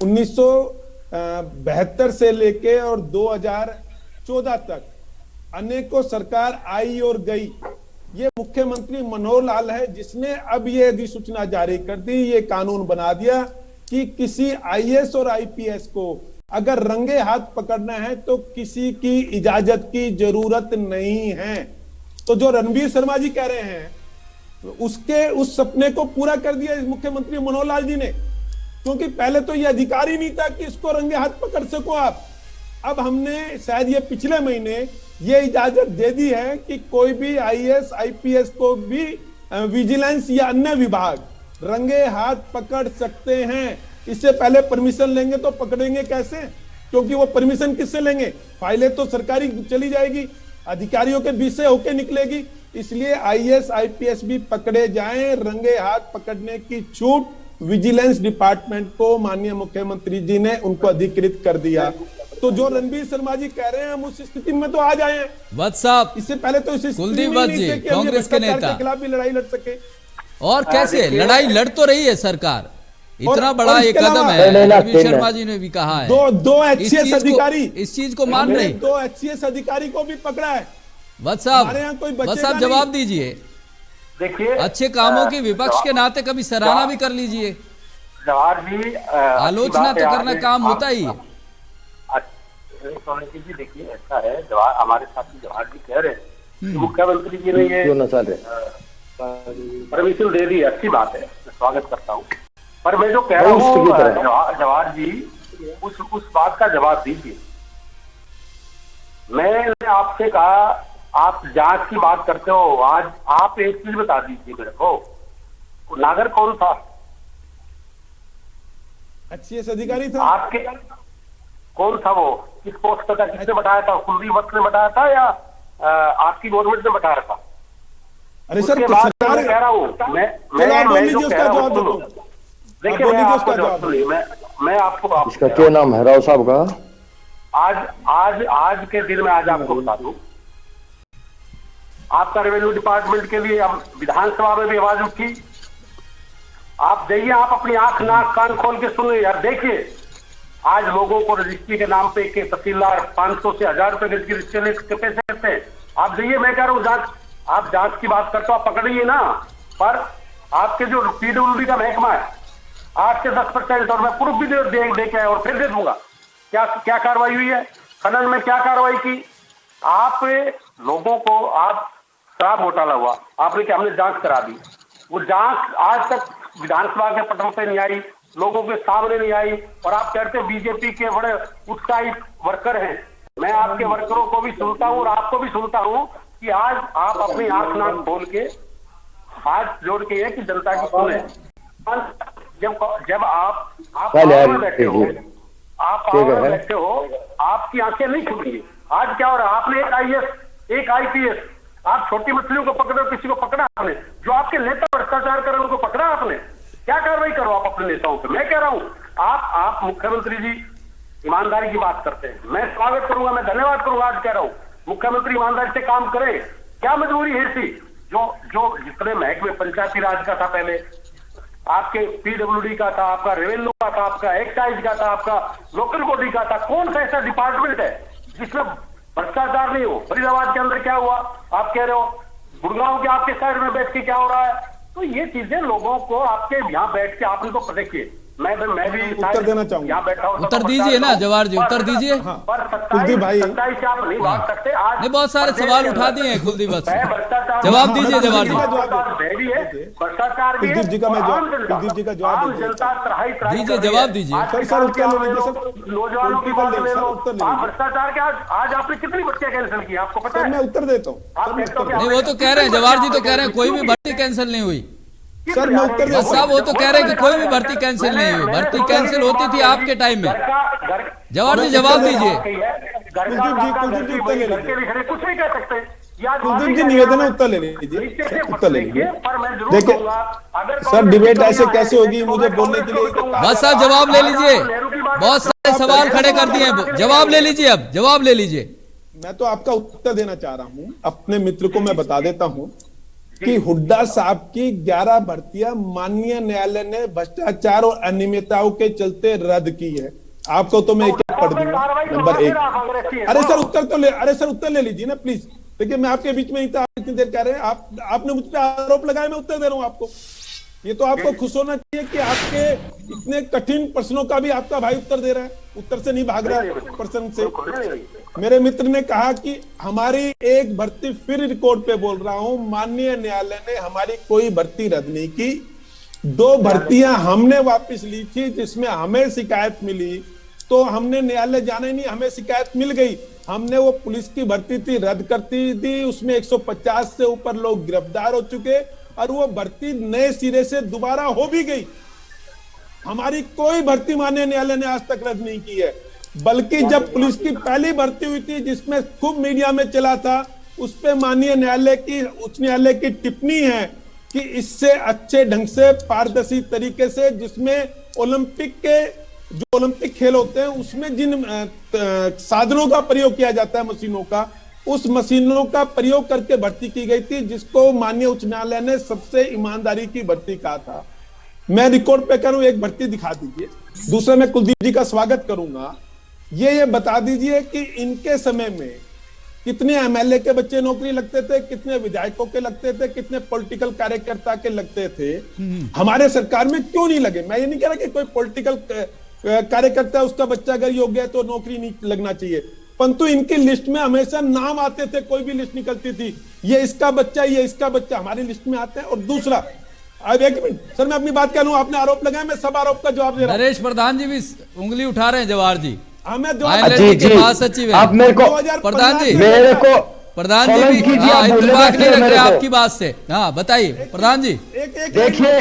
1972 से लेके और 2014 तक अनेकों सरकार आई और गई। ये मुख्यमंत्री मनोहर लाल है जिसने अब ये अधिसूचना जारी कर दी, ये कानून बना दिया कि किसी आईएएस और आईपीएस को अगर रंगे हाथ पकड़ना है तो किसी की इजाजत की जरूरत नहीं है। तो जो रणबीर शर्मा जी कह रहे हैं उस सपने को पूरा कर दिया इस मुख्यमंत्री मनोहर लाल जी ने, क्योंकि पहले तो ये अधिकार ही नहीं था कि इसको रंगे हाथ पकड़ सको आप। अब हमने शायद ये पिछले महीने ये इजाजत दे दी है कि कोई भी आईएएस आईपीएस को भी विजिलेंस या अन्य विभाग रंगे हाथ पकड़ सकते हैं। इससे पहले परमिशन लेंगे तो पकड़ेंगे कैसे, क्योंकि वो परमिशन किससे लेंगे? फाइलें तो सरकारी चली जाएगी, अधिकारियों के बीच से होके निकलेगी। इसलिए आईएएस आईपीएस भी पकड़े जाएं, रंगे हाथ पकड़ने की छूट विजिलेंस डिपार्टमेंट को माननीय मुख्यमंत्री जी ने उनको अधिकृत कर दिया। तो जो रणबीर शर्मा जी कह रहे हैं हम उस स्थिति में तो आ जाए हैं। वत्स साहब, इससे पहले तो इस कुलदीप वत्स जी कांग्रेस के नेता के खिलाफ भी लड़ाई लड़ सके। और कैसे लड़ाई लड़ तो रही है सरकार, इतना बड़ा ये कदम है। रणबीर शर्मा जी ने भी कहा है दो एचसीएस अधिकारी इस चीज को मान रहे, 2 एचसीएस अधिकारी को भी पकड़ा है। वत्स साहब जवाब दीजिए। देखिए अच्छे कामों की विपक्ष के नाते कभी सराहना भी कर लीजिए। जवाहर जी आलोचना तो करना काम होता ही है। सोलंकी जी देखिए, ऐसा है, जवाहर हमारे साथी जवाहर जी कह रहे हैं कि मुख्यमंत्री जी ने ये परमिशन दे दी, अच्छी बात है, मैं स्वागत करता हूँ। पर मैं जो कह रहा हूँ जवाहर जी, उस बात का जवाब दीजिए। मैंने आपसे कहा, आप जांच की बात करते हो, आज आप एक चीज बता दीजिए मेरे को, नागर कौन था? IAS अधिकारी था आपके, कौन था वो? किस पोस्ट पर था? किसने बताया था? कुलदीप वत्स ने बताया था या आपकी गवर्नमेंट ने बताया था? अरे सर, उसके बाद सरकार मैं कह रहा हूँ, देखिए मैं आपको इसका क्या नाम है राव साहब का? आज के दिन में आज आपको बता दूं, आपका रेवेन्यू डिपार्टमेंट के लिए अब विधानसभा में भी आवाज उठी। आप जाइए, आप अपनी आंख नाक कान खोल के सुनिए यार, देखिए आज लोगों को रजिस्ट्री के नाम पे के तहसीलदार 500 से 1000 रुपए के रजिस्ट्री के पैसे देते हैं। आप जाइए, मैं कह रहा हूँ जांच, आप जांच की बात करते हो, आप पकड़िए ना। पर आपके जो PWD का महकमा है 8 से 10%, और मैं प्रूफ भी दे के आया और फिर दे दूंगा क्या कार्रवाई हुई है, खनन में क्या कार्रवाई की। आप लोगों को, आप शराब घोटाला हुआ, आपने क्या, हमने जांच करा दी, वो जांच आज तक विधानसभा के पटल पे नहीं आई, लोगों के सामने नहीं आई, और आप कहते हैं बीजेपी के बड़े उत्साहित वर्कर हैं। मैं आपके वर्करों को भी सुनता हूँ और आपको भी सुनता हूँ कि आज आप अपनी आंख नाक खोल के हाथ जोड़ के कि जनता की सुने। जब आप पावर में बैठे हो, आप पावर में बैठे हो, आपकी आंखें नहीं खुलेंगी। आज क्या हो रहा है, आपने एक IAS एक IPS, आप छोटी मछलियों को पकड़ो, किसी को पकड़ा आपने, जो आपके नेता भ्रष्टाचार कर रहे हैं उनको पकड़ा आपने, क्या कार्रवाई करो आप अपने नेताओं पे। मैं कह रहा हूँ, आप मुख्यमंत्री जी ईमानदारी की बात करते हैं, मैं स्वागत करूंगा, मैं धन्यवाद करूंगा। आज कह रहा हूँ मुख्यमंत्री ईमानदारी से काम करें। क्या मजबूरी है थी? जो जितने महकमे, पंचायती राज का था पहले, आपके PWD का था, आपका रेवेन्यू का था, आपका एक्साइज का था, आपका लोकल बॉडी का था, कौन सा ऐसा डिपार्टमेंट है जिसमें भ्रष्टाचार नहीं हो? फरीदाबाद के अंदर क्या हुआ आप कह रहे हो, गुड़गांव के आपके शहर में बैठ के क्या हो रहा है? तो ये चीजें लोगों को आपके यहाँ बैठ के आपने तो देखिए, मैं भी उत्तर देना चाहूंगा, यहाँ बैठा हूँ, उत्तर दीजिए ना जवाहर जी, उत्तर दीजिए। पर कुलदीप भाई, सच्चाई से आप नहीं भाग सकते। आज नहीं, बहुत सारे सवाल उठा दिए हैं कुलदीप बस, जवाब दीजिए जवाहर जी। भ्रष्टाचार भी कुलदीप जी का जवाब दीजिए, जवाब दीजिए। नौजवानों की बात ले लो, भ्रष्टाचार के आज आपने कितनी बच्चियां कैंसिल की आपको पता है? मैं उत्तर देता हूँ। नहीं, वो तो कह रहे हैं, जवाहर जी तो कह रहे हैं कोई भी भर्ती कैंसिल नहीं हुई। सर मैं उत्तर देता हूं। साहब वो तो कह रहे हैं कि कोई भी भर्ती कैंसिल नहीं हुई, भर्ती कैंसिल होती थी आपके टाइम में। जवाहर जी जवाब दीजिए। कुलदीप जी उत्तर ले लीजिए। कुछ नहीं कह सकते। कुलदीप जी निवेदन है, उत्तर ले लीजिए, उत्तर ले लीजिए। देखिए सर, डिबेट ऐसे कैसे होगी, मुझे बोलने के लिए बस साहब जवाब ले लीजिए, बहुत सारे सवाल खड़े कर दिए हैं, जवाब ले लीजिए, अब जवाब ले लीजिए। मैं तो आपका उत्तर देना चाह रहा हूं। अपने मित्र को मैं बता देता हूं कि हुड्डा साहब की 11 भर्तियां माननीय न्यायालय ने भ्रष्टाचार और अनियमितताओं के चलते रद्द की है। आपको तो मैं क्या पढ़ दूंगा, नंबर 1। अरे सर उत्तर ले लीजिए ना प्लीज। देखिए मैं आपके बीच में ही था, इतनी देर कह रहे हैं आपने मुझ पर आरोप लगाया, मैं उत्तर दे रहा हूं आपको। ये तो आपको खुश होना चाहिए कि आपके इतने कठिन प्रश्नों का भी आपका भाई उत्तर दे रहा है, उत्तर से नहीं भाग रहा है प्रश्न से। मेरे मित्र ने कहा कि हमारी एक भर्ती, फिर रिकॉर्ड पे बोल रहा हूं, माननीय न्यायालय ने हमारी कोई भर्ती रद्द नहीं की। 2 भर्तियां हमने वापस ली थी जिसमें हमें शिकायत मिली, तो हमने न्यायालय जाना ही नहीं, हमें शिकायत मिल गई, हमने वो पुलिस की भर्ती थी रद्द करती दी, उसमें 150 से ऊपर लोग गिरफ्तार हो चुके और वो भर्ती नए सिरे से दोबारा हो भी गई। हमारी कोई भर्ती माननीय न्यायालय ने आज तक रद्द नहीं की है, बल्कि जब पुलिस की पहली भर्ती हुई थी जिसमें खूब मीडिया में चला था, उस पे माननीय न्यायालय की, उच्च न्यायालय की टिप्पणी है कि इससे अच्छे ढंग से पारदर्शी तरीके से, जिसमें ओलंपिक खेल होते हैं उसमें जिन साधनों का प्रयोग किया जाता है, मशीनों का, उस मशीनों का प्रयोग करके भर्ती की गई थी, जिसको माननीय उच्च न्यायालय ने सबसे ईमानदारी की भर्ती कहा था। मैं रिकॉर्ड पे करूं, एक भर्ती दिखा दीजिए। दूसरा, मैं कुलदीप जी का स्वागत करूंगा, ये बता दीजिए कि इनके समय में कितने एमएलए के बच्चे नौकरी लगते थे, कितने विधायकों के लगते थे, कितने पॉलिटिकल कार्यकर्ता के लगते थे, हमारे सरकार में क्यों नहीं लगे? मैं ये नहीं कह रहा कि कोई पॉलिटिकल कार्यकर्ता उसका बच्चा अगर योग्य है तो नौकरी नहीं लगना चाहिए, परंतु इनकी लिस्ट में हमेशा नाम आते थे, कोई भी लिस्ट निकलती थी, ये इसका बच्चा, ये इसका बच्चा हमारी लिस्ट में आते हैं। और दूसरा, अब एक मिनट सर, मैं अपनी बात कह लूं, आपने आरोप लगाया, मैं सब आरोप का जवाब दे रहा हूं। नरेश प्रधान जी भी उंगली उठा रहे हैं, जवाहर जी मैं जी जी महासचिव है। आप मेरे को, प्रधान जी, मेरे को प्रधान जी सोलंकी भी जी आप बोले इत्तेफाक नहीं रख रहे मेरे को। आपकी बात से। हाँ बताइए प्रधान जी। देखिए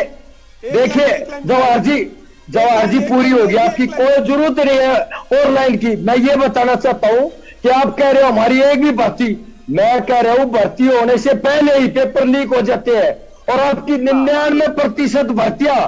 जवाहर जी पूरी हो गई आपकी, कोई जरूरत नहीं है ऑनलाइन की। मैं ये बताना चाहता हूं कि आप कह रहे हो हमारी एक भी भर्ती, मैं कह रहा हूं भर्ती होने से पहले ही पेपर लीक हो जाते हैं, और आपकी 99% भर्तियां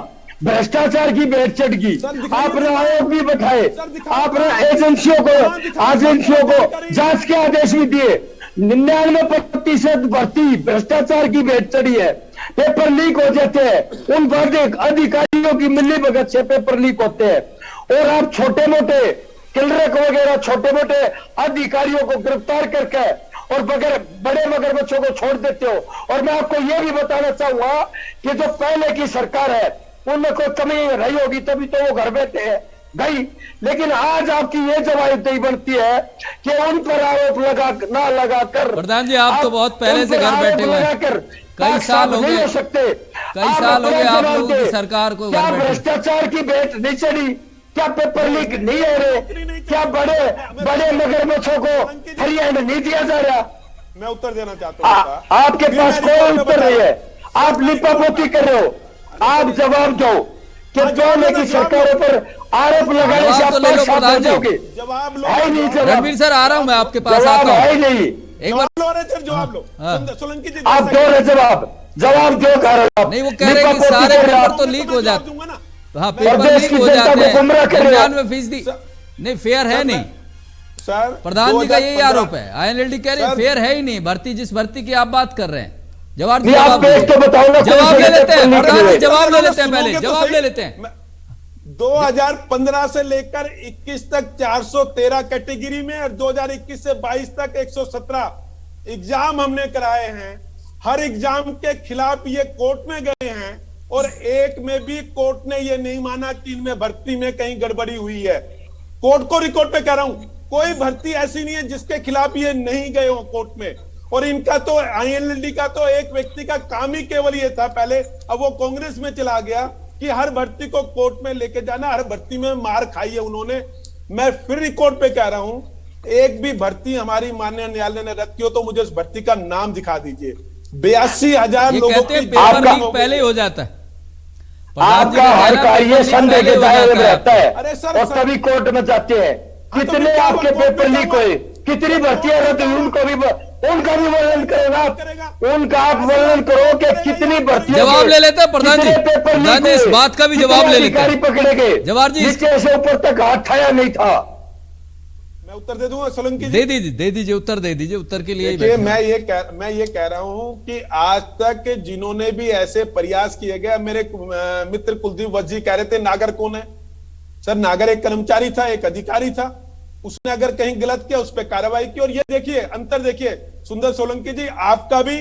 भ्रष्टाचार की भेंट चढ़ गई। आपने आयोग भी बैठाए, आपने एजेंसियों को जांच के आदेश भी दिए, 99% भर्ती भ्रष्टाचार की भेंट चढ़ी है, पेपर लीक हो जाते हैं, उन अधिकारियों की मिली भगत से पेपर लीक होते हैं, और आप छोटे मोटे क्लर्क वगैरह छोटे मोटे अधिकारियों को गिरफ्तार करके और बड़े मगरमच्छों को छोड़ देते हो। और मैं आपको यह भी बताना चाहूंगा कि जो पहले की सरकार है उनमें कोई कमी रही होगी तभी तो वो घर बैठे हैं गई, लेकिन आज आपकी ये जवाबदेही बनती है कि उन पर आरोप ना लगाकर। प्रधान जी आप तो बहुत पहले से घर बैठे हुए हैं, कई साल हो गए, कई साल हो गए आप लोगों की सरकार को। क्या भ्रष्टाचार की भेंट नहीं चढ़ी? क्या पेपर लीक नहीं हो रहे? क्या बड़े मगरमच्छों को हरियाणा नहीं दिया जा रहा? मैं उत्तर देना चाहता हूँ। आपके पास कोई उत्तर नहीं है, आप लिपापोती कर रहे हो। आप जवाब दो कि दोनों की सरकारों पर आरोप लगाने से आप परेशान जाओगे। जवाब लो, है नहीं जवाब। रणवीर सर आ रहा हूं मैं आपके पास, जवाब आता है हूं नहीं। एक बार। जवाब लो सोलंकी जी, आप दो रहे जवाब दो कर रहे हो। नहीं वो कह रहे हैं कि सारे पेपर तो लीक हो जाते हैं। हाँ पेपर लीक हो जाते हैं, 99% नहीं फेयर है नहीं। सर प्रधान जी का यही आरोप है, INLD कह रहे हैं फेयर है ही नहीं भर्ती, जिस भर्ती की आप बात कर रहे हैं। जवाब तो बताओ ना, जवाब ले लेते हैं प्रधान जी, जवाब ले लेते हैं, पहले जवाब ले लेते हैं। 2015 से लेकर 21 तक 413 कैटेगरी में और 2021 से 22 तक 117 एग्जाम हमने कराए हैं। हर एग्जाम के खिलाफ ये कोर्ट में गए हैं और एक में भी कोर्ट ने ये नहीं माना कि इनमें भर्ती में कहीं गड़बड़ी हुई है। कोर्ट को रिकॉर्ड पे कह रहा हूं, कोई भर्ती ऐसी नहीं है जिसके खिलाफ ये नहीं गए हो कोर्ट में। और इनका तो INLD का तो एक व्यक्ति का काम ही केवल ये था पहले, अब वो कांग्रेस में चला गया, कि हर भर्ती को कोर्ट में लेके जाना, हर भर्ती में मार खाई है उन्होंने। मैं फिर रिकॉर्ड पे कह रहा हूं, एक भी भर्ती हमारी माननीय न्यायालय ने रद्द की हो तो मुझे उस भर्ती का नाम दिखा दीजिए। 82,000 लोगों की पेपर लीक पहले हो जाता है। आपका हर कार्य संदेह के दायरे में रहता है और तभी कोर्ट में जाते हैं। कितने आपके पेपर लीक हुए, कितनी भर्तियां रद्द हुई, उनका भी वर्णन करेगा, उनका आप वर्णन करो कि कितनी भर्तियां। जवाब ले लेते हैं प्रधान जी, इस बात का भी जवाब ले लेते हैं। पकड़े गए जवाहर जी, नीचे से ऊपर तक हाथ उठाया नहीं था। मैं उत्तर दे दूंगा सोलंकी जी, दे दीजिए उत्तर दे दीजिए। उत्तर के लिए मैं ये कह रहा हूं कि आज तक जिन्होंने भी ऐसे प्रयास किए गए, मेरे मित्र कुलदीप वत्स जी कह रहे थे नागर कौन है? सर नागर एक कर्मचारी था, एक अधिकारी था, उसने अगर कहीं गलत किया उस पर कार्रवाई की। और ये देखिए अंतर देखिए सुंदर सोलंकी जी, आपका भी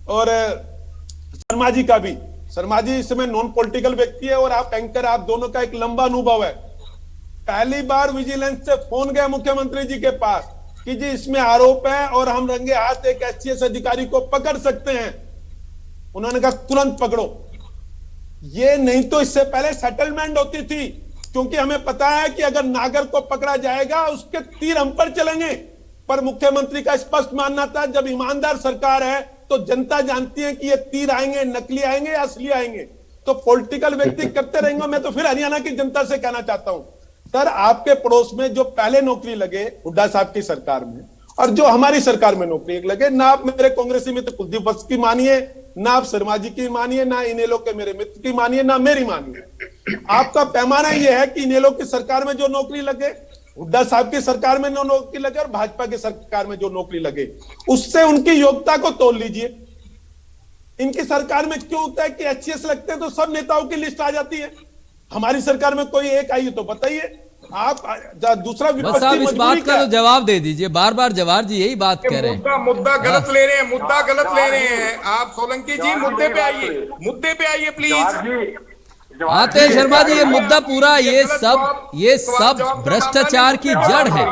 और शर्मा जी का भी। शर्मा जी इस समय नॉन पॉलिटिकल व्यक्ति है और आप एंकर, आप दोनों का एक लंबा अनुभव है। पहली बार विजिलेंस से फोन गया मुख्यमंत्री जी के पास कि जी इसमें आरोप है और हम रंगे हाथ एक HCS अधिकारी को पकड़ सकते हैं। उन्होंने कहा तुरंत पकड़ो। ये नहीं तो इससे पहले सेटलमेंट होती थी, क्योंकि हमें पता है कि अगर नागर को पकड़ा जाएगा उसके तीर हम पर चलेंगे। पर मुख्यमंत्री का स्पष्ट मानना था जब ईमानदार सरकार है तो जनता जानती है कि ये तीर आएंगे, नकली आएंगे या असली आएंगे, तो पॉलिटिकल व्यक्ति करते रहेंगे। मैं तो फिर हरियाणा की जनता से कहना चाहता हूं, सर आपके पड़ोस में जो पहले नौकरी लगे हुड्डा साहब की सरकार में और जो हमारी सरकार में नौकरी लगे, ना आप मेरे कांग्रेसी मित्र कुलदीप वत्स की मानिए, ना आप शर्मा जी की मानिए, ना इनेलो के मेरे मित्र की मानिए, ना मेरी मानिए। आपका पैमाना यह है कि इनेलो की सरकार में जो नौकरी लगे, हुड्डा साहब की सरकार में जो नौकरी लगे और भाजपा की सरकार में जो नौकरी लगे, उससे उनकी योग्यता को तोल लीजिए। इनकी सरकार में क्यों होता है कि HCS लगते हैं तो सब नेताओं की लिस्ट आ जाती है, हमारी सरकार में कोई एक आई तो बताइए। आप दूसरा बस आप इस बात का तो जवाब दे दीजिए, बार बार जवाहर जी यही बात कह रहे हैं। मुद्दा गलत ले रहे हैं, मुद्दा गलत ले रहे हैं आप। सोलंकी जी मुद्दे पे आइए, मुद्दे पे आइए प्लीज। आते हैं शर्मा जी, ये मुद्दा पूरा ये सब भ्रष्टाचार की जड़ है।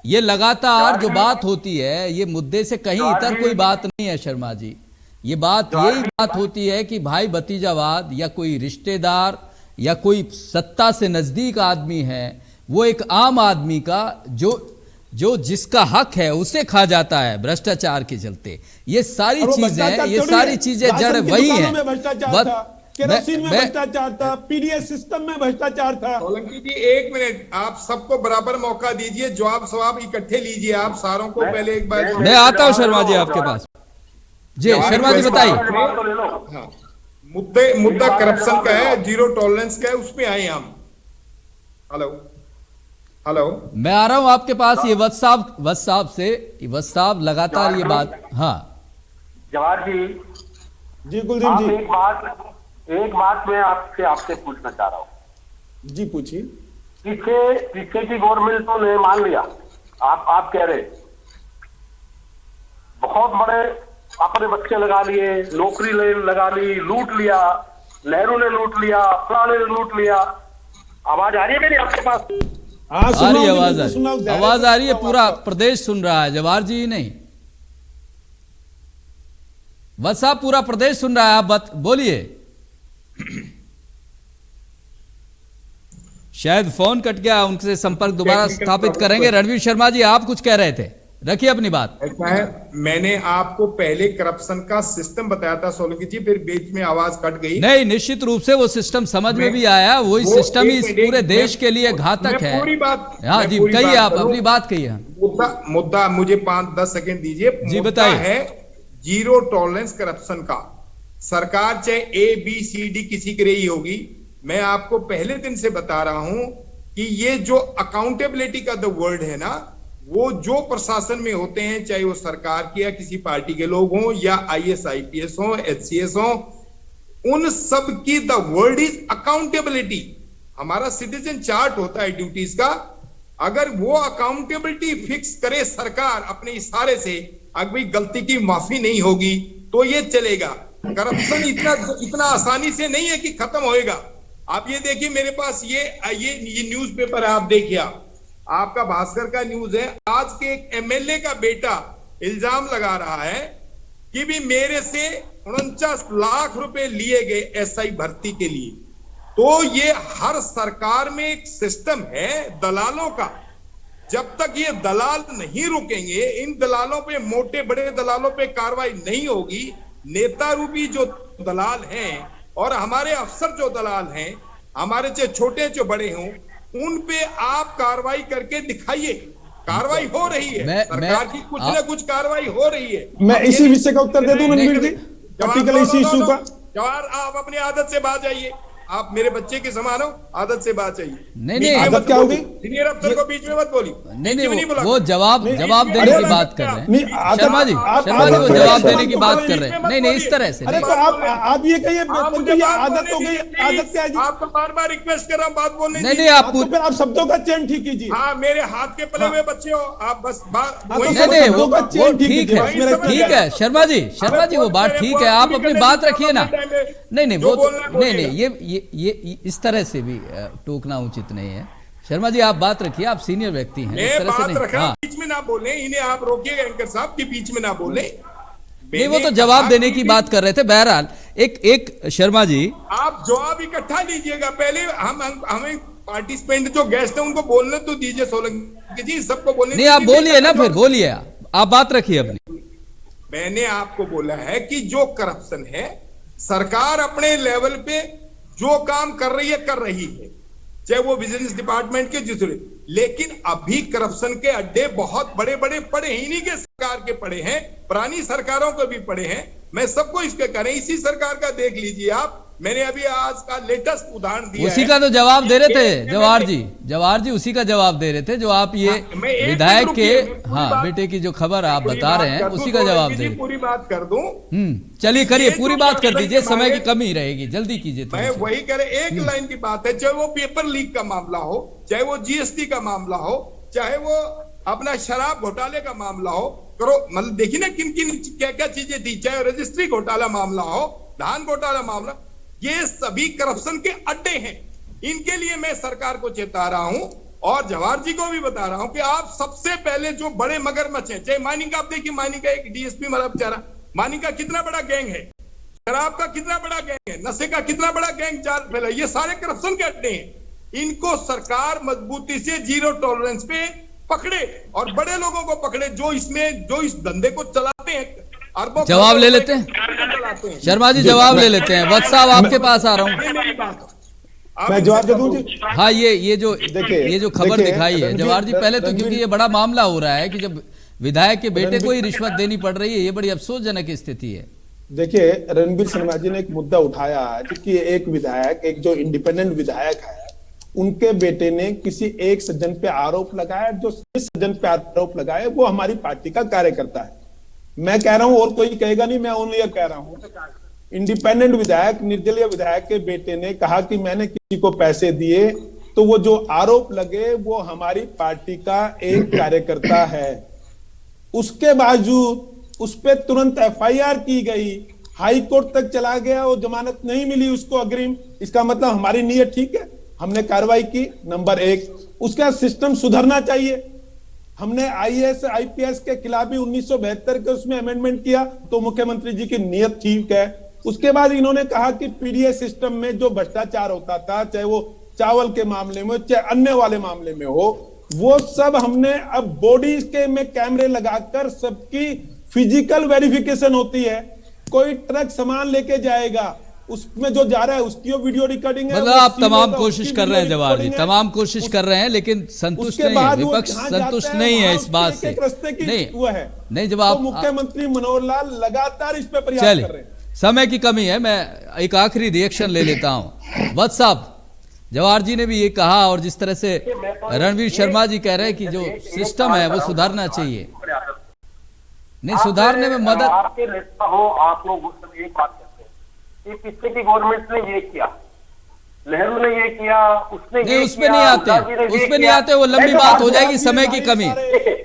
ये लगातार जो बात होती है, ये मुद्दे से कहीं इतर कोई बात नहीं है शर्मा जी। ये यही बात होती है कि भाई भतीजावाद या कोई रिश्तेदार या कोई सत्ता से नजदीक आदमी है, वो एक आम आदमी का जो जिसका हक है उसे खा जाता है भ्रष्टाचार के चलते। ये सारी चीजें जड़ वही है। केरोसिन में भ्रष्टाचार था, पीडीएस सिस्टम में भ्रष्टाचार था। सोलंकी जी एक मिनट, आप सबको बराबर मौका दीजिए, जवाब सवाब इकट्ठे लीजिए आप सारों को। पहले एक बार मैं आता हूं शर्मा जी आपके पास। जी शर्मा जी बताइए। हाँ, मुद्दा करप्शन का है, जीरो टॉलरेंस का है, उसमें आए हम। हेलो मैं आ रहा हूं आपके पास। ये वत्स साहब लगातार ये बात। हाँ जवाहर जी कुलदीप जी, एक बात मैं आपसे पूछना चाह रहा हूँ जी। पूछिए। पीछे की गवर्नमेंटों ने मान लिया, आप कह रहे बहुत बड़े अपने बच्चे लगा लिए, नौकरी लगा ली, लूट लिया, नेहरू ने लूट लिया, फलाने ने लूट लिया। आवाज आ रही है मेरी आपके पास? आ रही आवाज आ रही है। पूरा प्रदेश सुन रहा है, जवाहर जी नहीं, बस साहब पूरा प्रदेश सुन रहा है। आप बोलिए। शायद फोन कट गया, उनसे संपर्क दोबारा स्थापित करेंगे। रणवीर शर्मा जी आप कुछ कह रहे थे, रखिए अपनी बात। ऐसा है, मैंने आपको पहले करप्शन का सिस्टम बताया था सोलंकी जी, फिर बीच में आवाज कट गई। नहीं, निश्चित रूप से वो सिस्टम समझ में भी आया। वही सिस्टम ही इस पूरे देश के लिए घातक है। पूरी बात, हाँ जी कहिए, आप अपनी बात कहिए। मुद्दा मुझे 5-10 सेकंड दीजिए जी बताइए। है जीरो टॉलरेंस करप्शन का। सरकार चाहे ABCD किसी की रही होगी, मैं आपको पहले दिन से बता रहा हूं कि ये जो अकाउंटेबिलिटी का द वर्ड है ना, वो जो प्रशासन में होते हैं, चाहे वो सरकार के या किसी पार्टी के लोग हों या IAS IPS हो, HCS हो, उन सब की द वर्ड इज अकाउंटेबिलिटी। हमारा सिटीजन चार्ट होता है ड्यूटीज का। अगर वो अकाउंटेबिलिटी फिक्स करे सरकार अपने इशारे से, अगर गलती की माफी नहीं होगी तो ये चलेगा। करप्शन इतना आसानी से नहीं है कि खत्म होएगा। आप ये देखिए, मेरे पास ये न्यूज़पेपर है, आप देखिए। आपका भास्कर का न्यूज है। आज के एक MLA का बेटा इल्जाम लगा रहा है कि भी मेरे से 49 लाख रुपए लिए गए SI भर्ती के लिए। तो ये हर सरकार में एक सिस्टम है दलालों का। जब तक ये दलाल नहीं रुकेंगे, इन दलालों पे, मोटे बड़े दलालों पे कार्रवाई नहीं होगी, नेता रूपी जो दलाल हैं और हमारे अफसर जो दलाल हैं, हमारे चाहे छोटे जो बड़े हों, उन पे आप कार्रवाई करके दिखाइए। कार्रवाई हो रही है, सरकार की कुछ ना कुछ कार्रवाई हो रही है। मैं इसी विषय का उत्तर दे दूं रणवीर जी, पर्टिकुलर इसी इशू का। जवाहर, आप अपनी आदत से बात जाइए। आप मेरे बच्चे के समान हो, आदत से बात चाहिए। नहीं, आदत क्या होगी? सीनियर अफसर को बीच में मत बोली। नहीं, वो जवाब देने की बात कर रहे हैं शर्मा जी। वो जवाब देने की बात कर रहे हैं। नहीं, इस तरह से। अरे तो आप ये कहिए, आदत हो गई, आदत क्या है? आपको बार-बार रिक्वेस्ट कर रहा हूं बात बोलने। नहीं, आप शब्दों का चयन ठीक कीजिए। हाँ, मेरे हाथ के पले हुए बच्चे हो आप, बस बात। नहीं, वो ठीक है शर्मा जी, वो बात ठीक है। आप अपनी बात रखिए ना। नहीं, वो नहीं, ये इस तरह से भी टोकना उचित नहीं है। शर्मा जी आप बात रखिए, आप सीनियर व्यक्ति हैं, इस तरह से नहीं। हाँ, बीच में ना बोले, इन्हें आप रोकिएगा एंकर साहब कि बीच में ना बोले। नहीं, वो तो जवाब देने की बात कर रहे थे। बहरहाल एक शर्मा जी, आप जवाब इकट्ठा लीजिएगा। पहले हमें पार्टिसिपेंट जो गेस्ट है उनको बोलने तो दीजिए सोलंकी जी, सबको बोलने नहीं। आप बोलिए ना, फिर बोलिए, आप बात रखिए अपनी। मैंने आपको बोला है कि जो करप्शन है, सरकार अपने लेवल पे जो काम कर रही है, चाहे वो विजिलेंस डिपार्टमेंट के जिसरे, लेकिन अभी करप्शन के अड्डे बहुत बड़े बड़े पड़े ही नहीं के सरकार के पड़े हैं, पुरानी सरकारों को भी पड़े हैं। मैं सबको इसके करें, इसी सरकार का देख लीजिए आप। मैंने अभी आज का लेटेस्ट उदाहरण दिया उसी है। का तो जवाब दे रहे थे ये जवाहर जी उसी का जवाब दे रहे थे जो आप ये मैं एक विधायक मिनट के रुकिए, पूरी बात- बेटे की जो खबर आप पूरी बता रहे बात हैं कर दूं, उसी का तो जवाब रवि दे जी पूरी बात कर दूं। चलिए करिए ये पूरी जो बात कर कैप्टन दीजिए, के समय की मारे- कमी रहेगी, जल्दी कीजिए मैं थोड़ा सा। वही करे, एक लाइन की बात है, चाहे वो पेपर लीक का मामला हो, चाहे वो जीएसटी का मामला हो, चाहे वो अपना शराब घोटाले का मामला हो, करो मतलब देखिए ना किन किन क्या क्या चीजें थी, चाहे रजिस्ट्री घोटाला मामला हो, धान घोटाला मामला, ये सभी करप्शन के अड्डे हैं। इनके लिए मैं सरकार को चेता रहा हूं और जवाहर जी को भी बता रहा हूं कि आप सबसे पहले जो बड़े मगरमच्छ हैं, चाहे माइनिंग का, आप देखिए माइनिंग का एक डीएसपी मरा बेचारा, माइनिंग का कितना बड़ा गैंग है, शराब का कितना बड़ा गैंग है, नशे का कितना बड़ा गैंग जाल फैला, ये सारे करप्शन के अड्डे हैं। इनको सरकार मजबूती से जीरो टॉलरेंस पे पकड़े और बड़े लोगों को पकड़े जो इस धंधे को चलाते हैं, अरबों जवाब ले लेते हैं चलाते हैं। शर्मा जी, जवाब ले लेते हैं। वत्स साहब आपके पास आ रहा हूँ। ये मेरी बात है। मैं जवाब दे दूं जी? हाँ, ये जो खबर देखिए, दिखाई है रणवीर- जवाहर जी, पहले तो रणवीर- क्योंकि ये बड़ा मामला हो रहा है कि जब विधायक के बेटे को ही रिश्वत देनी पड़ रही है, ये बड़ी अफसोसजनक स्थिति है। देखिए, रणवीर शर्मा जी ने एक मुद्दा उठाया आज कि एक विधायक, एक जो इंडिपेंडेंट विधायक है, उनके बेटे ने किसी एक सज्जन पे आरोप लगाया, जो जिस सज्जन पे आरोप लगाया वो हमारी पार्टी का कार्यकर्ता है। मैं कह रहा हूं, और कोई कहेगा नहीं, मैं ओनली कह रहा हूं, इंडिपेंडेंट विधायक, निर्दलीय विधायक के बेटे ने कहा कि मैंने किसी को पैसे दिए, तो वो जो आरोप लगे वो हमारी पार्टी का एक कार्यकर्ता है। उसके बावजूद उस पर तुरंत एफआईआर की गई, हाई कोर्ट तक चला गया, वो जमानत नहीं मिली उसको अग्रिम। इसका मतलब हमारी नीयत ठीक है, हमने कार्रवाई की, नंबर एक। उसका सिस्टम सुधरना चाहिए। हमने आईएएस आईपीएस के खिलाफ भी 1972 के उसमें अमेंडमेंट किया, तो मुख्यमंत्री जी की नीयत ठीक है। उसके बाद इन्होंने कहा कि पीडीएस सिस्टम में जो भ्रष्टाचार होता था, चाहे वो चावल के मामले में चाहे अन्य वाले मामले में हो, वो सब हमने अब बॉडी के में कैमरे लगाकर सबकी फिजिकल वेरिफिकेशन होती है। कोई ट्रक सामान लेके जाएगा, उसमें जो जा रहा है उसकी वीडियो रिकॉर्डिंग है। मतलब आप तमाम कोशिश कर रहे हैं जवाहर जी, तमाम कोशिश कर रहे हैं, लेकिन संतुष्ट नहीं है विपक्ष, संतुष्ट नहीं है इस बात से। नहीं, जब आप मुख्यमंत्री मनोहर लाल लगातार इस पे प्रयास कर रहे हैं। समय की कमी है, मैं एक आखिरी रिएक्शन ले लेता हूं। वत्स साहब, जवाहर जी ने भी ये कहा, और जिस तरह से रणवीर शर्मा जी कह रहे हैं कि जो सिस्टम है वो सुधारना चाहिए। नहीं, सुधारने में मदद, आपके नेता हो, आप लोग एक बात करते हैं कि पिछले की गवर्नमेंट ने ये किया, नेहरू ने ये किया, उसने नहीं, ये उस पे किया, नहीं आते, उस पे नहीं आते, वो लंबी बात हो जाएगी, समय की कमी।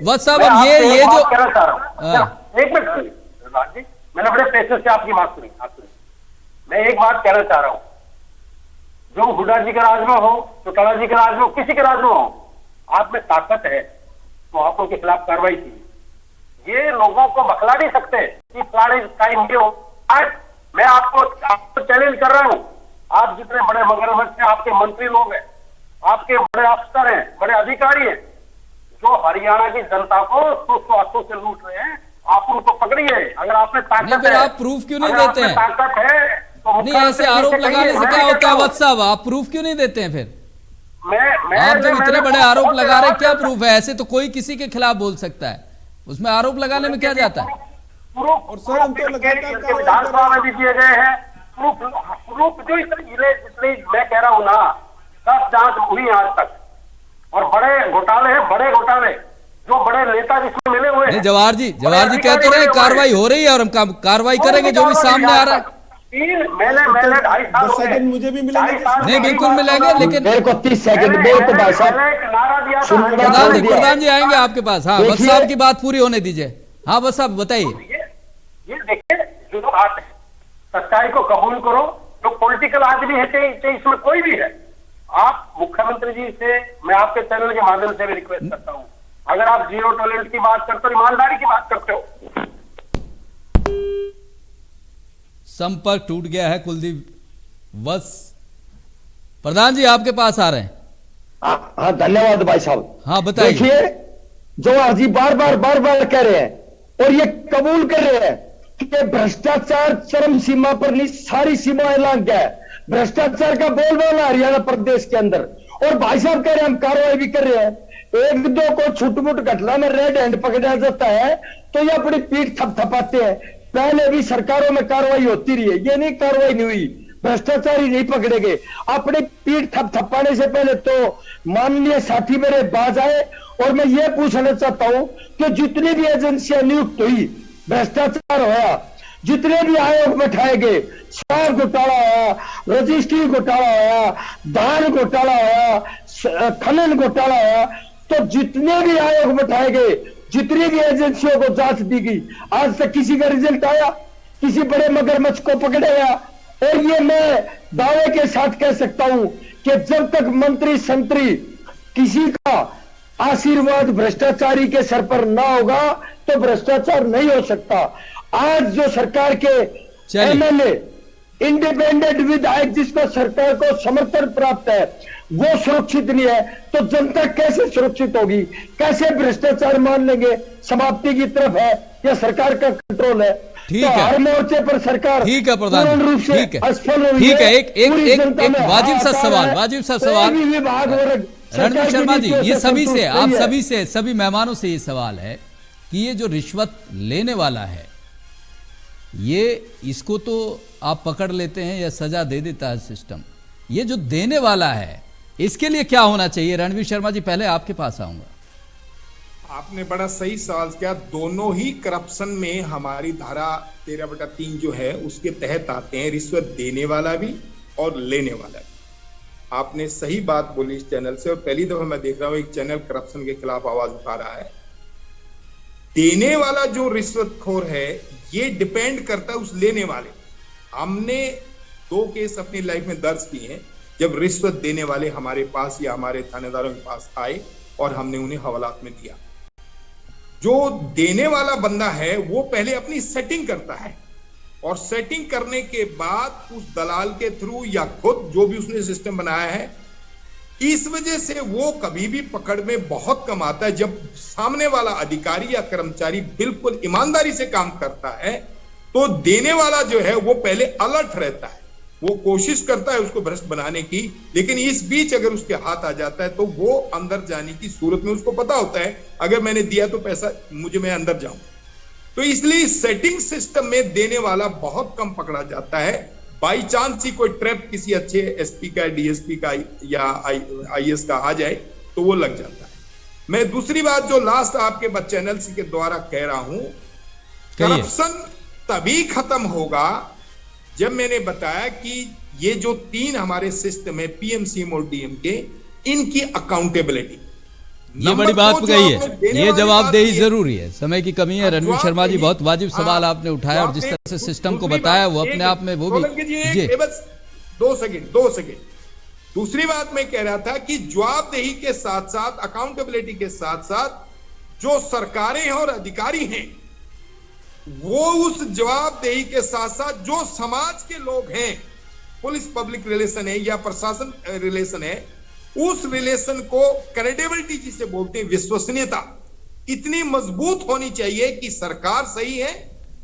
वत्स साहब, अब ये जो कहना चाह रहा हूँ, एक मिनट सुनिए राज जी, मैंने बड़े पेशेंस से आपकी बात सुनी, आप सुनिए। मैं एक बात कहना चाह रहा हूँ, जो हुड्डा जी के राज में हो, चौटाला जी के राज में हो, किसी के राज में हो, आप में ताकत है तो आप उनके खिलाफ कार्रवाई कीजिए। ये लोगों को बखला नहीं सकते कि फलाने टाइम के हो। आज मैं आपको चैलेंज कर रहा हूं, आप जितने बड़े मगरमच्छ हैं, आपके मंत्री लोग हैं, आपके बड़े अफसर हैं, बड़े अधिकारी हैं, जो हरियाणा की जनता को हाथों से लूट रहे हैं, आप उनको पकड़िए। अगर आपने ताकत है, आप प्रूफ क्यों नहीं देते हैं? ताकत है तो नहीं, ऐसे आरोप लगाने से क्या होता है वत्स साहब, आप प्रूफ क्यों नहीं देते हैं फिर? आप जब इतने बड़े आरोप लगा रहे हैं, क्या प्रूफ है? ऐसे तो कोई किसी के खिलाफ बोल सकता है, उसमें आरोप लगाने में क्या जाता है? और सर, हमको लगातार विधानसभा में भी दिए गए हैं प्रूफ जो जितनी मैं कह रहा हूँ ना, 10 जांच हुई आज तक, और बड़े घोटाले हैं, बड़े घोटाले, जो बड़े नेता जिसमें मिले हुए हैं। जवाहर जी कहते रहे कार्रवाई हो रही है और हम कार्रवाई करेंगे जो भी सामने आ रहा है। मैंने 2.5 साल हो गए, मुझे भी मिलेंगे। नहीं, बिल्कुल मिलेंगे, लेकिन मेरे को 30 सेकंड मेरे को भाई साहब नारा दिया था, प्रधान जी आएंगे आपके पास। हाँ, वत्स साहब की बात पूरी होने दीजिए। हाँ वत्स साहब बताइए। ये देखिए, जो बात है, सच्चाई को कबूल करो। जो पॉलिटिकल आदमी है, चाहे इसमें कोई भी है, आप मुख्यमंत्री जी से, मैं आपके चैनल के माध्यम से भी रिक्वेस्ट करता हूं, अगर आप जीरो टॉलरेंस की बात करते हो, ईमानदारी की बात करते हो। संपर्क टूट गया है कुलदीप वत्स। प्रधान जी आपके पास आ रहे हैं। हाँ, धन्यवाद भाई साहब। हाँ बताइए। देखिए, जवाहर जी बार बार कह रहे हैं और ये कबूल कर रहे हैं कि भ्रष्टाचार चरम सीमा पर नहीं, सारी सीमाएं लांघ गया है। भ्रष्टाचार का बोलबाला हरियाणा प्रदेश के अंदर, और भाई साहब कह रहे हैं हम कार्रवाई भी कर रहे हैं। एक दो को छुटमुट घटना में रेड हैंड पकड़ा जाता है तो ये अपनी पीठ थपथपाते हैं। पहले भी सरकारों में कार्रवाई होती रही है, ये नहीं कार्रवाई नहीं हुई। भ्रष्टाचारी नहीं पकड़े गए। अपनी पीठ थपथपाने से पहले तो माननीय साथी मेरे बाज आए, और मैं ये पूछना चाहता हूं कि जितनी भी एजेंसियां नियुक्त हुई, भ्रष्टाचार होया, जितने भी आयोग बैठाए गए, शराब घोटाला होया, रजिस्ट्री घोटाला होया, धान घोटाला होया, खनन घोटाला होया, तो जितने भी आयोग बैठाए गए, जितनी भी एजेंसियों को जांच दी गई, आज तक किसी का रिजल्ट आया? किसी बड़े मगरमच्छ को पकड़े गया? और ये मैं दावे के साथ कह सकता हूं कि जब तक मंत्री संतरी किसी का आशीर्वाद भ्रष्टाचारी के सर पर ना होगा तो भ्रष्टाचार नहीं हो सकता। आज जो सरकार के एमएलए इंडिपेंडेंट विधायक जिसको सरकार को समर्थन प्राप्त है वो सुरक्षित नहीं है, तो जनता कैसे सुरक्षित होगी? कैसे भ्रष्टाचार मान लेंगे समाप्ति की तरफ है या सरकार का कंट्रोल है? ठीक तो है, हर मोर्चे पर सरकार ठीक है प्रधान, पूर्ण रूप से ठीक है, असफल हुई ठीक है। है। एक वाजिब सा सवाल, वाजिब सा सवाल विभाग और रणवीर शर्मा जी, ये सभी से, आप संतुष्ट सभी से, सभी मेहमानों से ये सवाल है कि ये जो रिश्वत लेने वाला है, ये इसको तो आप पकड़ लेते हैं या सजा दे देता है सिस्टम, ये जो देने वाला है इसके लिए क्या होना चाहिए? रणवीर शर्मा जी, पहले आपके पास आऊंगा। आपने बड़ा सही सवाल किया। दोनों ही करप्शन में हमारी धारा 13/3 जो है उसके तहत आते हैं, रिश्वत देने वाला भी और लेने वाला भी। आपने सही बात बोली इस चैनल से, और पहली दफा मैं देख रहा हूं एक चैनल करप्शन के खिलाफ आवाज उठा रहा है। देने वाला जो रिश्वतखोर है ये डिपेंड करता है उस लेने वाले। हमने 2 केस अपनी लाइफ में दर्ज किए हैं जब रिश्वत देने वाले हमारे पास या हमारे थानेदारों के पास आए और हमने उन्हें हवालात में दिया। जो देने वाला बंदा है वो पहले अपनी सेटिंग करता है, और सेटिंग करने के बाद उस दलाल के थ्रू या खुद जो भी उसने सिस्टम बनाया है, इस वजह से वो कभी भी पकड़ में बहुत कम आता है। जब सामने वाला अधिकारी या कर्मचारी बिल्कुल ईमानदारी से काम करता है तो देने वाला जो है वो पहले अलर्ट रहता है, वो कोशिश करता है उसको भ्रष्ट बनाने की, लेकिन इस बीच अगर उसके हाथ आ जाता है तो वो अंदर जाने की सूरत में उसको पता होता है अगर मैंने दिया तो पैसा मैं अंदर जाऊं। तो इसलिए सेटिंग सिस्टम में देने वाला बहुत कम पकड़ा जाता है। बाई चांस ही कोई ट्रैप किसी अच्छे एसपी का, डीएसपी का या आईएएस का आ जाए तो वो लग जाता है। मैं दूसरी बात जो लास्ट आपके चैनल के द्वारा कह रहा हूं, करप्शन तभी खत्म होगा जब मैंने बताया कि ये जो 3 हमारे सिस्टम है, पीएमसीएम और डीएमके, इनकी अकाउंटेबिलिटी, ये बड़ी बात कही है, ये जवाबदेही जरूरी है। समय की कमी है। रणवीर शर्मा जी, बहुत वाजिब सवाल आपने उठाया और जिस तरह से सिस्टम को बताया वो अपने आप में वो भी बस 2 सेकंड। दूसरी बात मैं कह रहा था कि जवाबदेही के साथ साथ, अकाउंटेबिलिटी के साथ साथ जो सरकारें हैं और अधिकारी हैं वो उस जवाबदेही के साथ साथ जो समाज के लोग हैं, पुलिस पब्लिक रिलेशन है या प्रशासन रिलेशन है, उस रिलेशन को क्रेडिबिलिटी जिसे बोलते हैं, विश्वसनीयता, इतनी मजबूत होनी चाहिए कि सरकार सही है,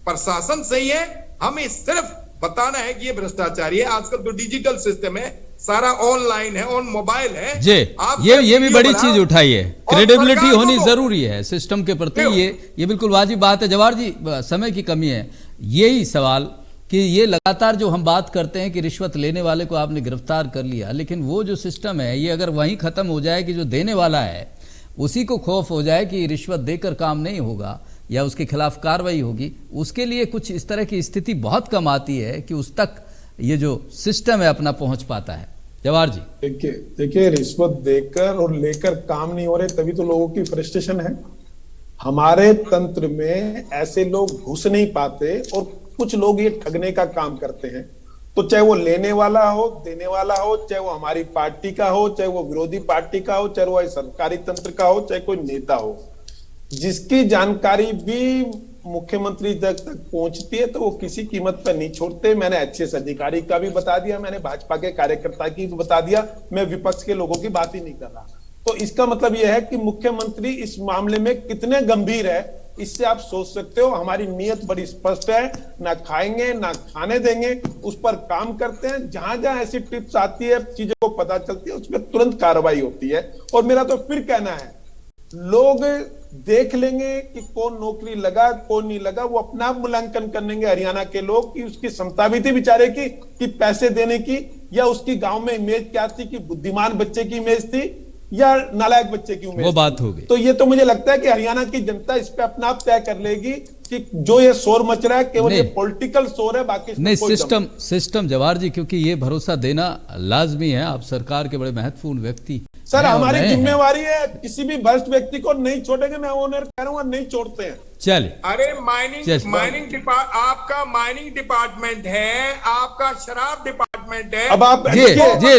प्रशासन सही है, हमें सिर्फ बताना है कि ये भ्रष्टाचारी है। आजकल तो डिजिटल सिस्टम है, सारा ऑनलाइन है, ऑन मोबाइल है जी। ये भी बड़ी चीज उठाई है, क्रेडिबिलिटी होनी जरूरी है सिस्टम के प्रति। ये बिल्कुल वाजिब बात है। जवाहर जी, समय की कमी है, यही सवाल कि ये लगातार जो हम बात करते हैं कि रिश्वत लेने वाले को आपने गिरफ्तार कर लिया, लेकिन वो जो सिस्टम है ये अगर वहीं खत्म हो जाए कि जो देने वाला है उसी को खौफ हो जाए कि रिश्वत देकर काम नहीं होगा या उसके खिलाफ कार्रवाई होगी, उसके लिए कुछ इस तरह की स्थिति बहुत कम आती है कि उस तक ये जो सिस्टम है अपना पहुंच पाता है। जवाहर जी, देखिए रिश्वत देकर और लेकर काम नहीं हो रहे, तभी तो लोगों की फ्रस्ट्रेशन है। हमारे तंत्र में ऐसे लोग घुस नहीं पाते और कुछ लोग ये ठगने का काम करते हैं। तो चाहे वो लेने वाला हो, देने वाला हो, चाहे वो हमारी पार्टी का हो, चाहे वो विरोधी पार्टी का हो, चाहे वो सरकारी तंत्र का हो, चाहे कोई नेता हो, जिसकी जानकारी भी मुख्यमंत्री तक पहुंचती है तो वो किसी कीमत पर नहीं छोड़ते। मैंने एचएएस अधिकारी का भी बता दिया, मैंने भाजपा के कार्यकर्ता की भी बता दिया, मैं विपक्ष के लोगों की बात ही नहीं कर रहा। तो इसका मतलब यह है कि मुख्यमंत्री इस मामले में कितने गंभीर है, इससे आप सोच सकते हो। हमारी नीयत बड़ी स्पष्ट है, ना खाएंगे ना खाने देंगे, उस पर काम करते हैं। जहां जहां ऐसी टिप्स आती है, चीजों को पता चलती है, उसमें तुरंत कार्रवाई होती है। और मेरा तो फिर कहना है लोग देख लेंगे कि कौन नौकरी लगा कौन नहीं लगा, वो अपना आप मूल्यांकन करेंगे हरियाणा के लोग कि उसकी क्षमता भी थी बेचारे की कि पैसे देने की, या उसकी गांव में इमेज क्या थी कि बुद्धिमान बच्चे की इमेज थी या नालायक बच्चे की इमेज। वो बात होगी। तो ये तो मुझे लगता है कि हरियाणा की जनता इस पे अपना आप तय कर लेगी कि जो ये शोर मच रहा है केवल ये पॉलिटिकल शोर है, बाकी नहीं सिस्टम जवाहर जी, क्योंकि ये भरोसा देना लाजमी है। आप सरकार के बड़े महत्वपूर्ण व्यक्ति सर, हमारी जिम्मेवारी है, किसी भी भ्रष्ट व्यक्ति को नहीं छोड़ेंगे। मैं ओनर कह रहा हूँ नहीं छोड़ते हैं। चलिए, अरे आपका माइनिंग डिपार्टमेंट है, आपका शराब डिपार्टमेंट है। अब आप जी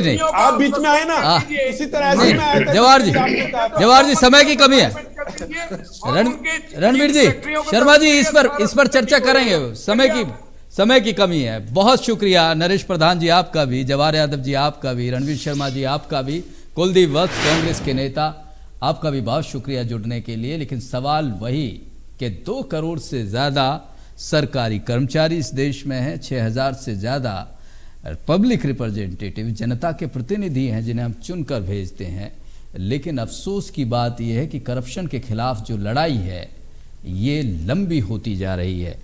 नहीं, आप बीच में आए ना, इसी तरह ऐसे में आए थे। जवाहर जी समय की कमी है। रणवीर जी, शर्मा जी इस पर चर्चा करेंगे। समय की कमी है। बहुत शुक्रिया नरेश प्रधान जी आपका भी, जवाहर यादव जी आपका भी, रणवीर शर्मा जी आपका भी, कुलदीप वत्स कांग्रेस के नेता आपका भी बहुत शुक्रिया जुड़ने के लिए। लेकिन सवाल वही कि 2 करोड़ से ज्यादा सरकारी कर्मचारी इस देश में हैं, 6000 से ज्यादा पब्लिक रिप्रेजेंटेटिव जनता के प्रतिनिधि हैं जिन्हें हम चुनकर भेजते हैं। लेकिन अफसोस की बात यह है कि करप्शन के खिलाफ जो लड़ाई है ये लंबी होती जा रही है।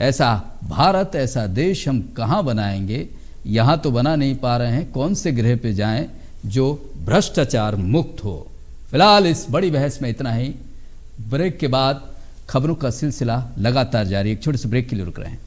ऐसा भारत, ऐसा देश हम कहाँ बनाएंगे? यहाँ तो बना नहीं पा रहे हैं। कौन से ग्रह पे जाएं जो भ्रष्टाचार मुक्त हो? फिलहाल इस बड़ी बहस में इतना ही। ब्रेक के बाद खबरों का सिलसिला लगातार जारी। एक छोटे से ब्रेक के लिए रुक रहे हैं।